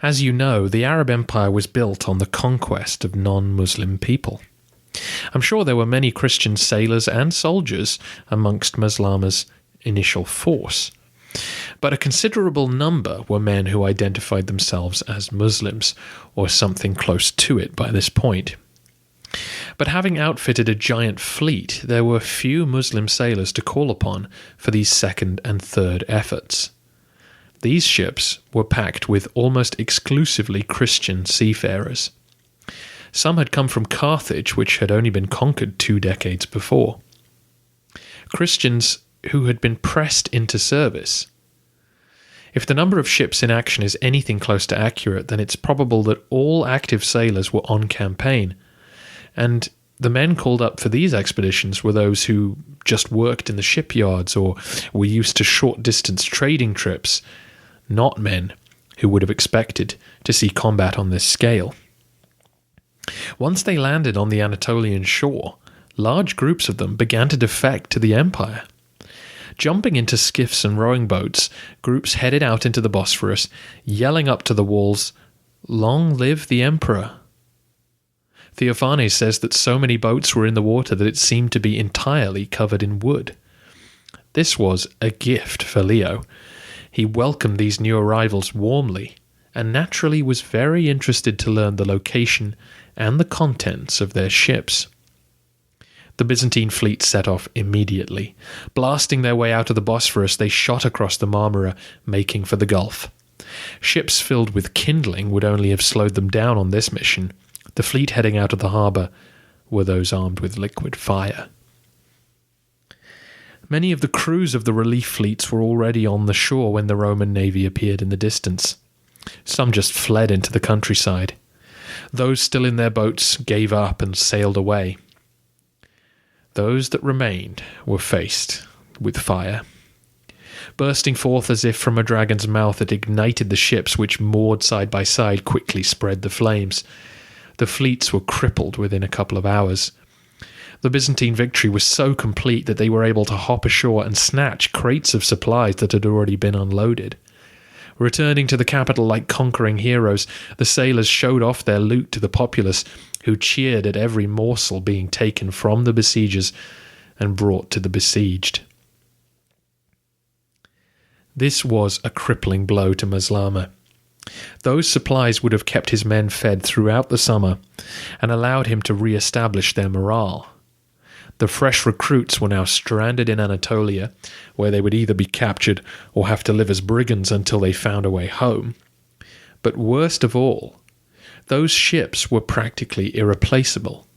As you know, the Arab Empire was built on the conquest of non-Muslim people. I'm sure there were many Christian sailors and soldiers amongst Maslama's initial force, but a considerable number were men who identified themselves as Muslims, or something close to it by this point. But having outfitted a giant fleet, there were few Muslim sailors to call upon for these second and third efforts. These ships were packed with almost exclusively Christian seafarers. Some had come from Carthage, which had only been conquered 2 decades before. Christians who had been pressed into service. If the number of ships in action is anything close to accurate, then it's probable that all active sailors were on campaign, and the men called up for these expeditions were those who just worked in the shipyards or were used to short-distance trading trips, not men who would have expected to see combat on this scale. Once they landed on the Anatolian shore, large groups of them began to defect to the empire. Jumping into skiffs and rowing boats, groups headed out into the Bosphorus, yelling up to the walls, "Long live the emperor!" Theophanes says that so many boats were in the water that it seemed to be entirely covered in wood. This was a gift for Leo. He welcomed these new arrivals warmly, and naturally was very interested to learn the location and the contents of their ships. The Byzantine fleet set off immediately. Blasting their way out of the Bosphorus, they shot across the Marmara, making for the Gulf. Ships filled with kindling would only have slowed them down on this mission. The fleet heading out of the harbour were those armed with liquid fire. Many of the crews of the relief fleets were already on the shore when the Roman navy appeared in the distance. Some just fled into the countryside. Those still in their boats gave up and sailed away. Those that remained were faced with fire. Bursting forth as if from a dragon's mouth, it ignited the ships which, moored side by side, quickly spread the flames. The fleets were crippled within a couple of hours. The Byzantine victory was so complete that they were able to hop ashore and snatch crates of supplies that had already been unloaded. Returning to the capital like conquering heroes, the sailors showed off their loot to the populace, who cheered at every morsel being taken from the besiegers and brought to the besieged. This was a crippling blow to Maslama. Those supplies would have kept his men fed throughout the summer and allowed him to re-establish their morale. The fresh recruits were now stranded in Anatolia, where they would either be captured or have to live as brigands until they found a way home. But worst of all, those ships were practically irreplaceable.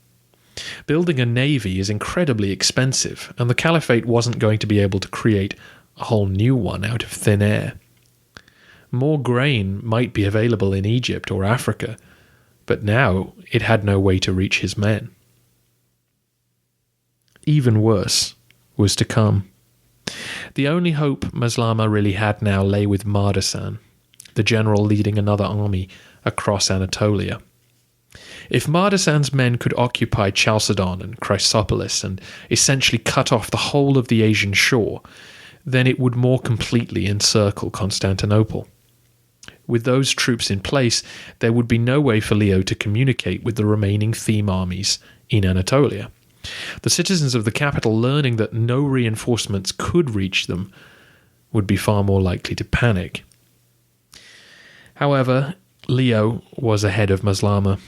Building a navy is incredibly expensive, and the Caliphate wasn't going to be able to create a whole new one out of thin air. More grain might be available in Egypt or Africa, but now it had no way to reach his men. Even worse was to come. The only hope Maslama really had now lay with Mardasan, the general leading another army across Anatolia. If Mardasan's men could occupy Chalcedon and Chrysopolis and essentially cut off the whole of the Asian shore, then it would more completely encircle Constantinople. With those troops in place, there would be no way for Leo to communicate with the remaining theme armies in Anatolia. The citizens of the capital, learning that no reinforcements could reach them, would be far more likely to panic. However, Leo was ahead of Maslama,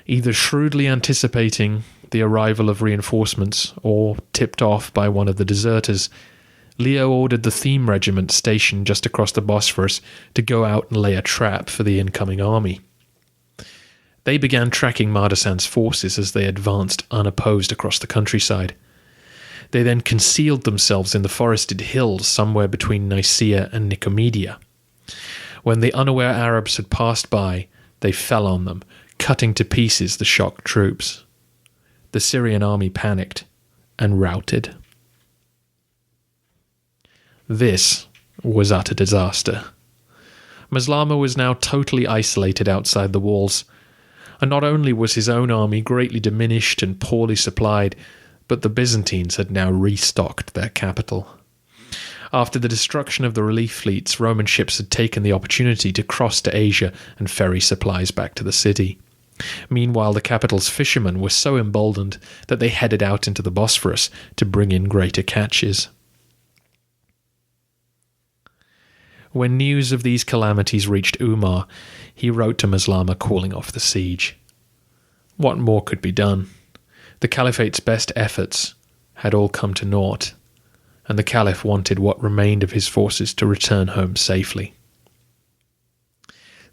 either shrewdly anticipating the arrival of reinforcements or tipped off by one of the deserters. Leo ordered the theme regiment stationed just across the Bosphorus to go out and lay a trap for the incoming army. They began tracking Mardasan's forces as they advanced unopposed across the countryside. They then concealed themselves in the forested hills somewhere between Nicaea and Nicomedia. When the unaware Arabs had passed by, they fell on them, cutting to pieces the shocked troops. The Syrian army panicked and routed. This was utter disaster. Maslama was now totally isolated outside the walls, and not only was his own army greatly diminished and poorly supplied, but the Byzantines had now restocked their capital. After the destruction of the relief fleets, Roman ships had taken the opportunity to cross to Asia and ferry supplies back to the city. Meanwhile, the capital's fishermen were so emboldened that they headed out into the Bosphorus to bring in greater catches. When news of these calamities reached Umar, he wrote to Maslama calling off the siege. What more could be done? The caliphate's best efforts had all come to naught, and the caliph wanted what remained of his forces to return home safely.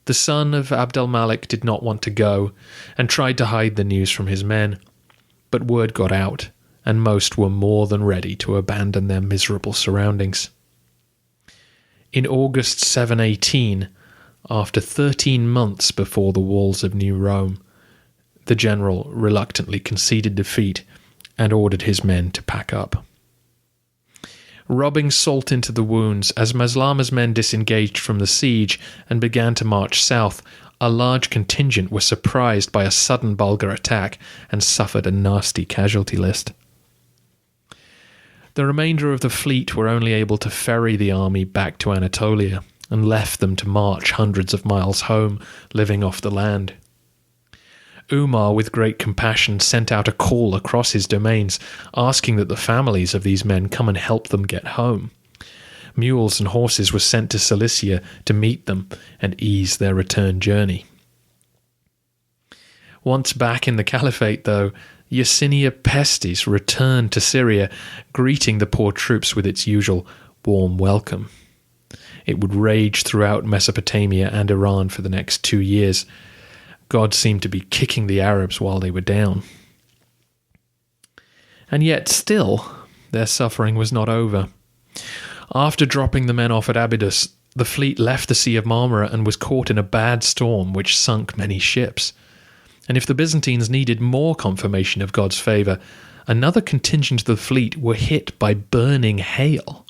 The son of Abd al-Malik did not want to go, and tried to hide the news from his men, but word got out, and most were more than ready to abandon their miserable surroundings. In August 718, after 13 months before the walls of New Rome, the general reluctantly conceded defeat and ordered his men to pack up. Rubbing salt into the wounds, as Maslama's men disengaged from the siege and began to march south, a large contingent were surprised by a sudden Bulgar attack and suffered a nasty casualty list. The remainder of the fleet were only able to ferry the army back to Anatolia and left them to march hundreds of miles home, living off the land. Umar, with great compassion, sent out a call across his domains, asking that the families of these men come and help them get home. Mules and horses were sent to Cilicia to meet them and ease their return journey. Once back in the caliphate, though, Yersinia Pestis returned to Syria, greeting the poor troops with its usual warm welcome. It would rage throughout Mesopotamia and Iran for the next 2 years. God seemed to be kicking the Arabs while they were down. And yet still, their suffering was not over. After dropping the men off at Abydos, the fleet left the Sea of Marmara and was caught in a bad storm which sunk many ships. And if the Byzantines needed more confirmation of God's favour, another contingent of the fleet were hit by burning hail.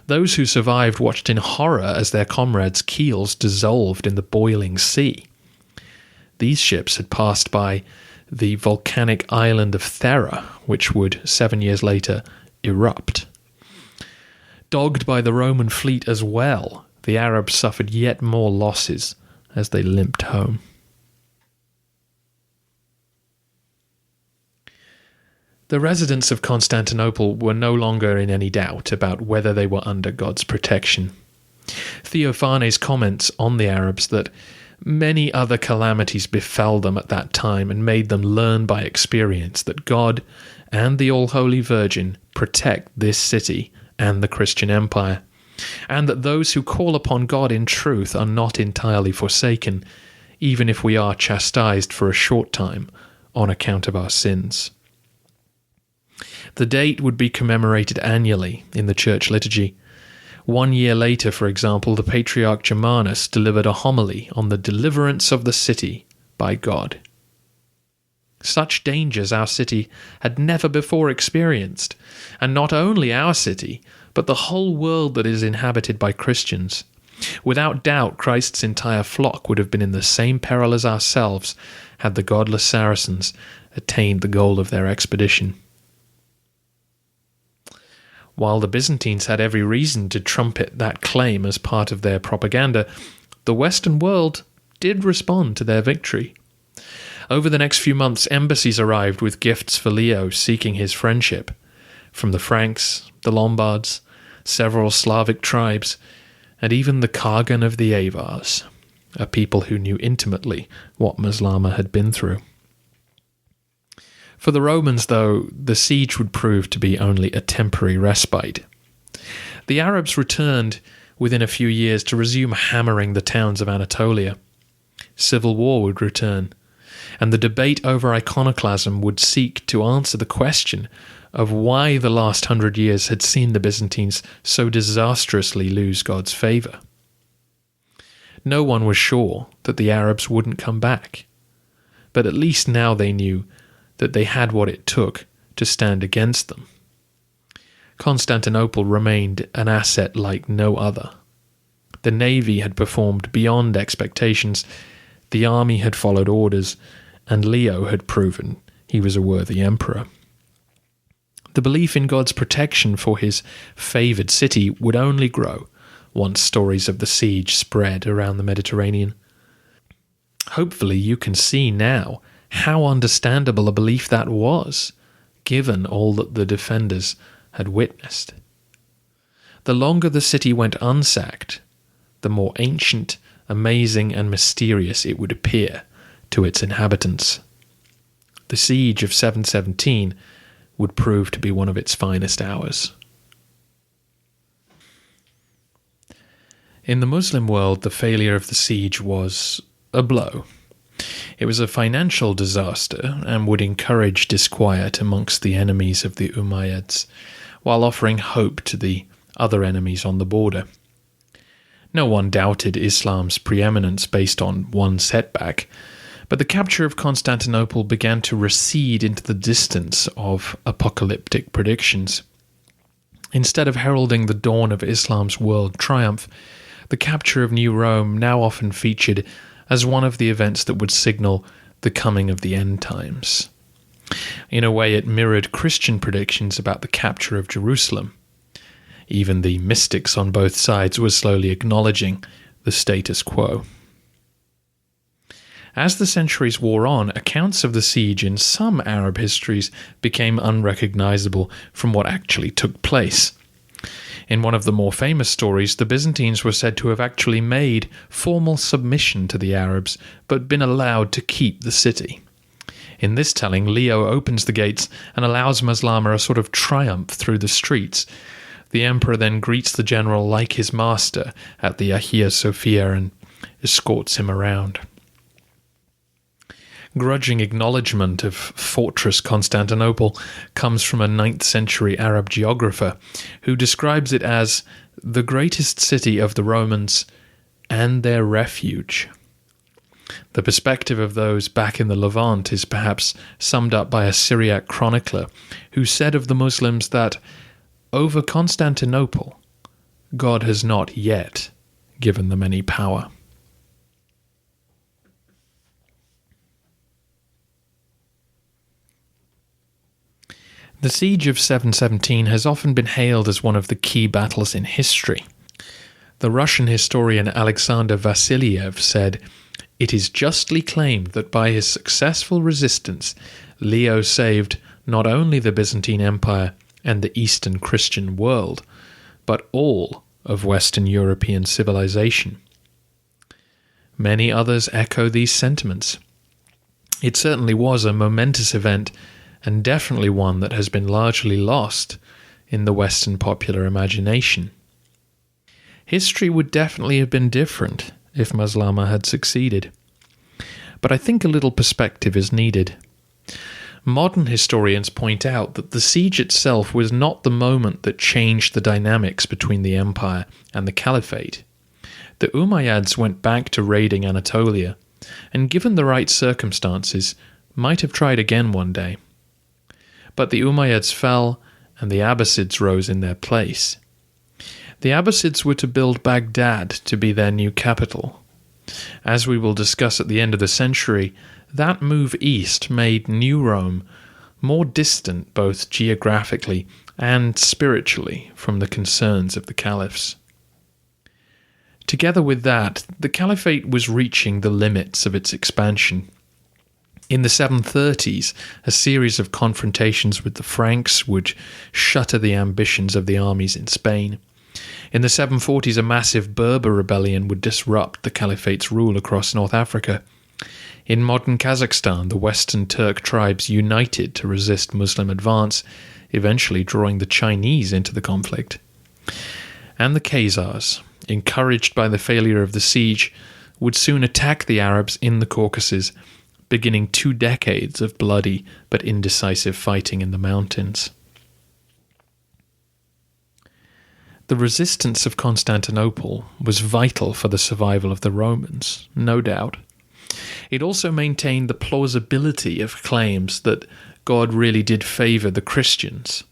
Those who survived watched in horror as their comrades' keels dissolved in the boiling sea. These ships had passed by the volcanic island of Thera, which would, 7 years later, erupt. Dogged by the Roman fleet as well, the Arabs suffered yet more losses as they limped home. The residents of Constantinople were no longer in any doubt about whether they were under God's protection. Theophanes comments on the Arabs that many other calamities befell them at that time and made them learn by experience that God and the All-Holy Virgin protect this city and the Christian Empire, and that those who call upon God in truth are not entirely forsaken, even if we are chastised for a short time on account of our sins. The date would be commemorated annually in the church liturgy. 1 year later, for example, the Patriarch Germanus delivered a homily on the deliverance of the city by God. Such dangers our city had never before experienced, and not only our city, but the whole world that is inhabited by Christians. Without doubt, Christ's entire flock would have been in the same peril as ourselves had the godless Saracens attained the goal of their expedition. While the Byzantines had every reason to trumpet that claim as part of their propaganda, the Western world did respond to their victory. Over the next few months, embassies arrived with gifts for Leo seeking his friendship, from the Franks, the Lombards, several Slavic tribes, and even the Kagan of the Avars, a people who knew intimately what Maslama had been through. For the Romans, though, the siege would prove to be only a temporary respite. The Arabs returned within a few years to resume hammering the towns of Anatolia. Civil war would return, and the debate over iconoclasm would seek to answer the question of why the last 100 years had seen the Byzantines so disastrously lose God's favour. No one was sure that the Arabs wouldn't come back, but at least now they knew that they had what it took to stand against them. Constantinople remained an asset like no other. The navy had performed beyond expectations, the army had followed orders, and Leo had proven he was a worthy emperor. The belief in God's protection for his favoured city would only grow once stories of the siege spread around the Mediterranean. Hopefully you can see now how understandable a belief that was, given all that the defenders had witnessed. The longer the city went unsacked, the more ancient, amazing, and mysterious it would appear to its inhabitants. The siege of 717 would prove to be one of its finest hours. In the Muslim world, the failure of the siege was a blow. It was a financial disaster and would encourage disquiet amongst the enemies of the Umayyads, while offering hope to the other enemies on the border. No one doubted Islam's preeminence based on one setback, but the capture of Constantinople began to recede into the distance of apocalyptic predictions. Instead of heralding the dawn of Islam's world triumph, the capture of New Rome now often featured as one of the events that would signal the coming of the end times. In a way, it mirrored Christian predictions about the capture of Jerusalem. Even the mystics on both sides were slowly acknowledging the status quo. As the centuries wore on, accounts of the siege in some Arab histories became unrecognizable from what actually took place. In one of the more famous stories, the Byzantines were said to have actually made formal submission to the Arabs, but been allowed to keep the city. In this telling, Leo opens the gates and allows Maslama a sort of triumph through the streets. The emperor then greets the general like his master at the Hagia Sophia and escorts him around. Grudging acknowledgement of Fortress Constantinople comes from a 9th century Arab geographer who describes it as the greatest city of the Romans and their refuge. The perspective of those back in the Levant is perhaps summed up by a Syriac chronicler who said of the Muslims that, over Constantinople, God has not yet given them any power. The siege of 717 has often been hailed as one of the key battles in history. The Russian historian Alexander Vasiliev said, "It is justly claimed that by his successful resistance, Leo saved not only the Byzantine Empire and the Eastern Christian world, but all of Western European civilization." Many others echo these sentiments. It certainly was a momentous event, and definitely one that has been largely lost in the Western popular imagination. History would definitely have been different if Maslama had succeeded. But I think a little perspective is needed. Modern historians point out that the siege itself was not the moment that changed the dynamics between the empire and the caliphate. The Umayyads went back to raiding Anatolia, and given the right circumstances, might have tried again one day. But the Umayyads fell, and the Abbasids rose in their place. The Abbasids were to build Baghdad to be their new capital. As we will discuss at the end of the century, that move east made New Rome more distant both geographically and spiritually from the concerns of the caliphs. Together with that, the caliphate was reaching the limits of its expansion. In the 730s, a series of confrontations with the Franks would shatter the ambitions of the armies in Spain. In the 740s, a massive Berber rebellion would disrupt the caliphate's rule across North Africa. In modern Kazakhstan, the Western Turk tribes united to resist Muslim advance, eventually drawing the Chinese into the conflict. And the Khazars, encouraged by the failure of the siege, would soon attack the Arabs in the Caucasus, beginning 2 decades of bloody but indecisive fighting in the mountains. The resistance of Constantinople was vital for the survival of the Romans, no doubt. It also maintained the plausibility of claims that God really did favour the Christians.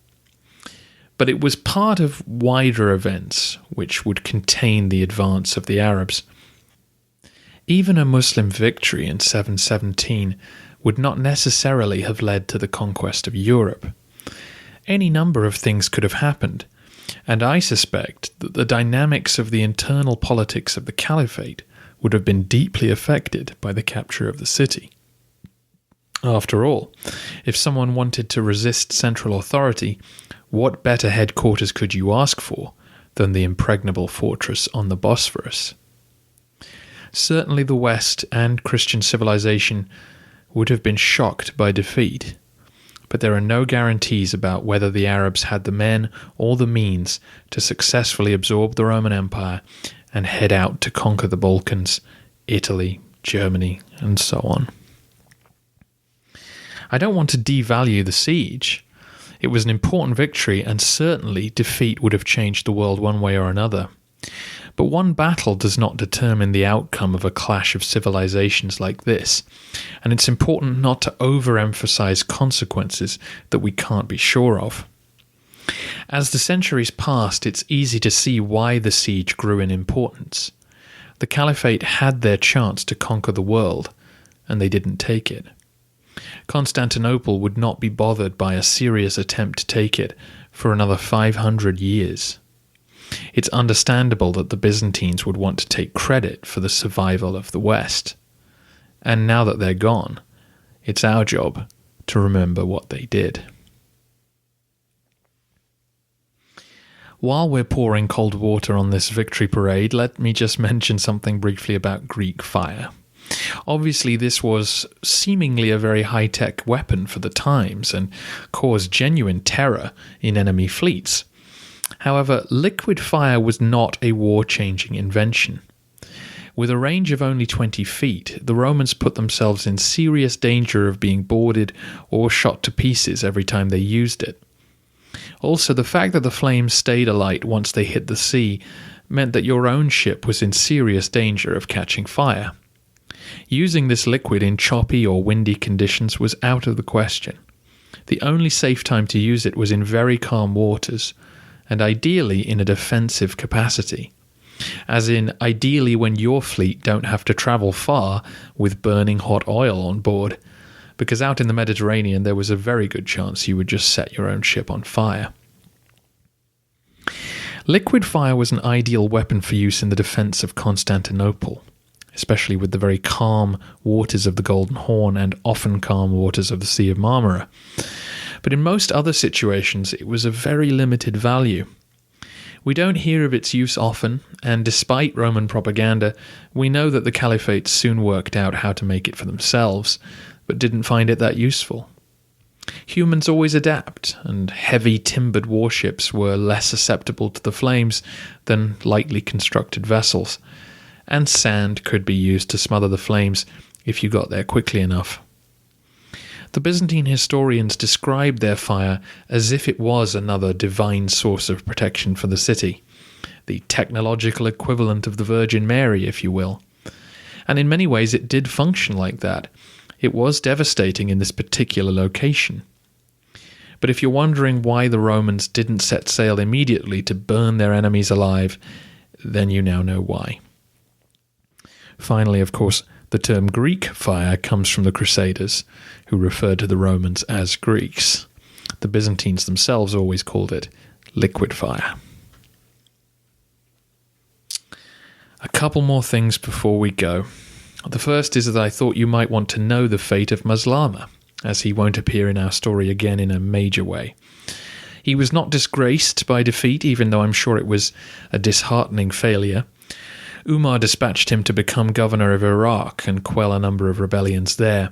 But it was part of wider events which would contain the advance of the Arabs. Even a Muslim victory in 717 would not necessarily have led to the conquest of Europe. Any number of things could have happened, and I suspect that the dynamics of the internal politics of the caliphate would have been deeply affected by the capture of the city. After all, if someone wanted to resist central authority, what better headquarters could you ask for than the impregnable fortress on the Bosphorus? Certainly the West and Christian civilization would have been shocked by defeat, but there are no guarantees about whether the Arabs had the men or the means to successfully absorb the Roman Empire and head out to conquer the Balkans, Italy, Germany, and so on. I don't want to devalue the siege. It was an important victory, and certainly defeat would have changed the world one way or another. But one battle does not determine the outcome of a clash of civilizations like this, and it's important not to overemphasize consequences that we can't be sure of. As the centuries passed, it's easy to see why the siege grew in importance. The Caliphate had their chance to conquer the world, and they didn't take it. Constantinople would not be bothered by a serious attempt to take it for another 500 years. It's understandable that the Byzantines would want to take credit for the survival of the West. And now that they're gone, it's our job to remember what they did. While we're pouring cold water on this victory parade, let me just mention something briefly about Greek fire. Obviously, this was seemingly a very high-tech weapon for the times and caused genuine terror in enemy fleets. However, liquid fire was not a war-changing invention. With a range of only 20 feet, the Romans put themselves in serious danger of being boarded or shot to pieces every time they used it. Also, the fact that the flames stayed alight once they hit the sea meant that your own ship was in serious danger of catching fire. Using this liquid in choppy or windy conditions was out of the question. The only safe time to use it was in very calm waters, and ideally in a defensive capacity. As in, ideally when your fleet don't have to travel far with burning hot oil on board, because out in the Mediterranean there was a very good chance you would just set your own ship on fire. Liquid fire was an ideal weapon for use in the defense of Constantinople, especially with the very calm waters of the Golden Horn and often calm waters of the Sea of Marmara. But in most other situations, it was of very limited value. We don't hear of its use often, and despite Roman propaganda, we know that the Caliphate soon worked out how to make it for themselves, but didn't find it that useful. Humans always adapt, and heavy timbered warships were less susceptible to the flames than lightly constructed vessels, and sand could be used to smother the flames if you got there quickly enough. The Byzantine historians described their fire as if it was another divine source of protection for the city, the technological equivalent of the Virgin Mary, if you will. And in many ways it did function like that. It was devastating in this particular location. But if you're wondering why the Romans didn't set sail immediately to burn their enemies alive, then you now know why. Finally, of course, the term Greek fire comes from the Crusaders, who referred to the Romans as Greeks. The Byzantines themselves always called it liquid fire. A couple more things before we go. The first is that I thought you might want to know the fate of Maslama, as he won't appear in our story again in a major way. He was not disgraced by defeat, even though I'm sure it was a disheartening failure. Umar dispatched him to become governor of Iraq and quell a number of rebellions there.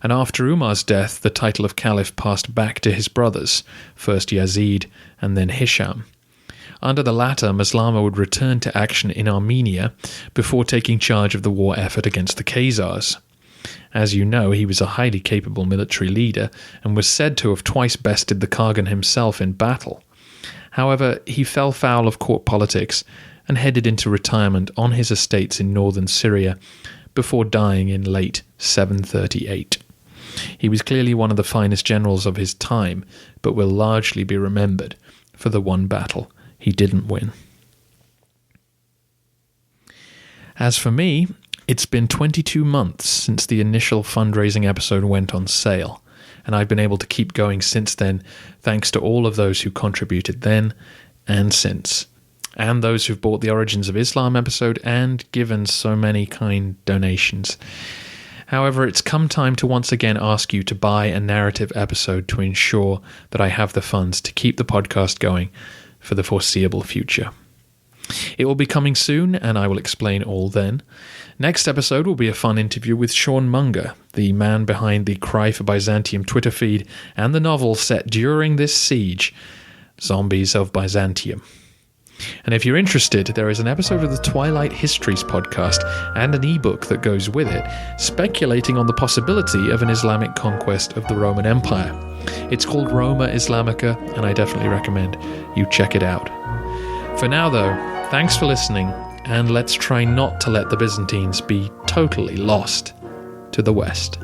And after Umar's death, the title of caliph passed back to his brothers, first Yazid and then Hisham. Under the latter, Maslama would return to action in Armenia before taking charge of the war effort against the Khazars. As you know, he was a highly capable military leader and was said to have twice bested the Khagan himself in battle. However, he fell foul of court politics and headed into retirement on his estates in northern Syria before dying in late 738. He was clearly one of the finest generals of his time, but will largely be remembered for the one battle he didn't win. As for me, it's been 22 months since the initial fundraising episode went on sale, and I've been able to keep going since then, thanks to all of those who contributed then and since. and those who've bought the Origins of Islam episode and given so many kind donations. However, it's come time to once again ask you to buy a narrative episode to ensure that I have the funds to keep the podcast going for the foreseeable future. It will be coming soon, and I will explain all then. Next episode will be a fun interview with Sean Munger, the man behind the Cry for Byzantium Twitter feed and the novel set during this siege, Zombies of Byzantium. And if you're interested, there is an episode of the Twilight Histories podcast and an ebook that goes with it, speculating on the possibility of an Islamic conquest of the Roman Empire. It's called Roma Islamica, and I definitely recommend you check it out. For now, though, thanks for listening, and let's try not to let the Byzantines be totally lost to the West.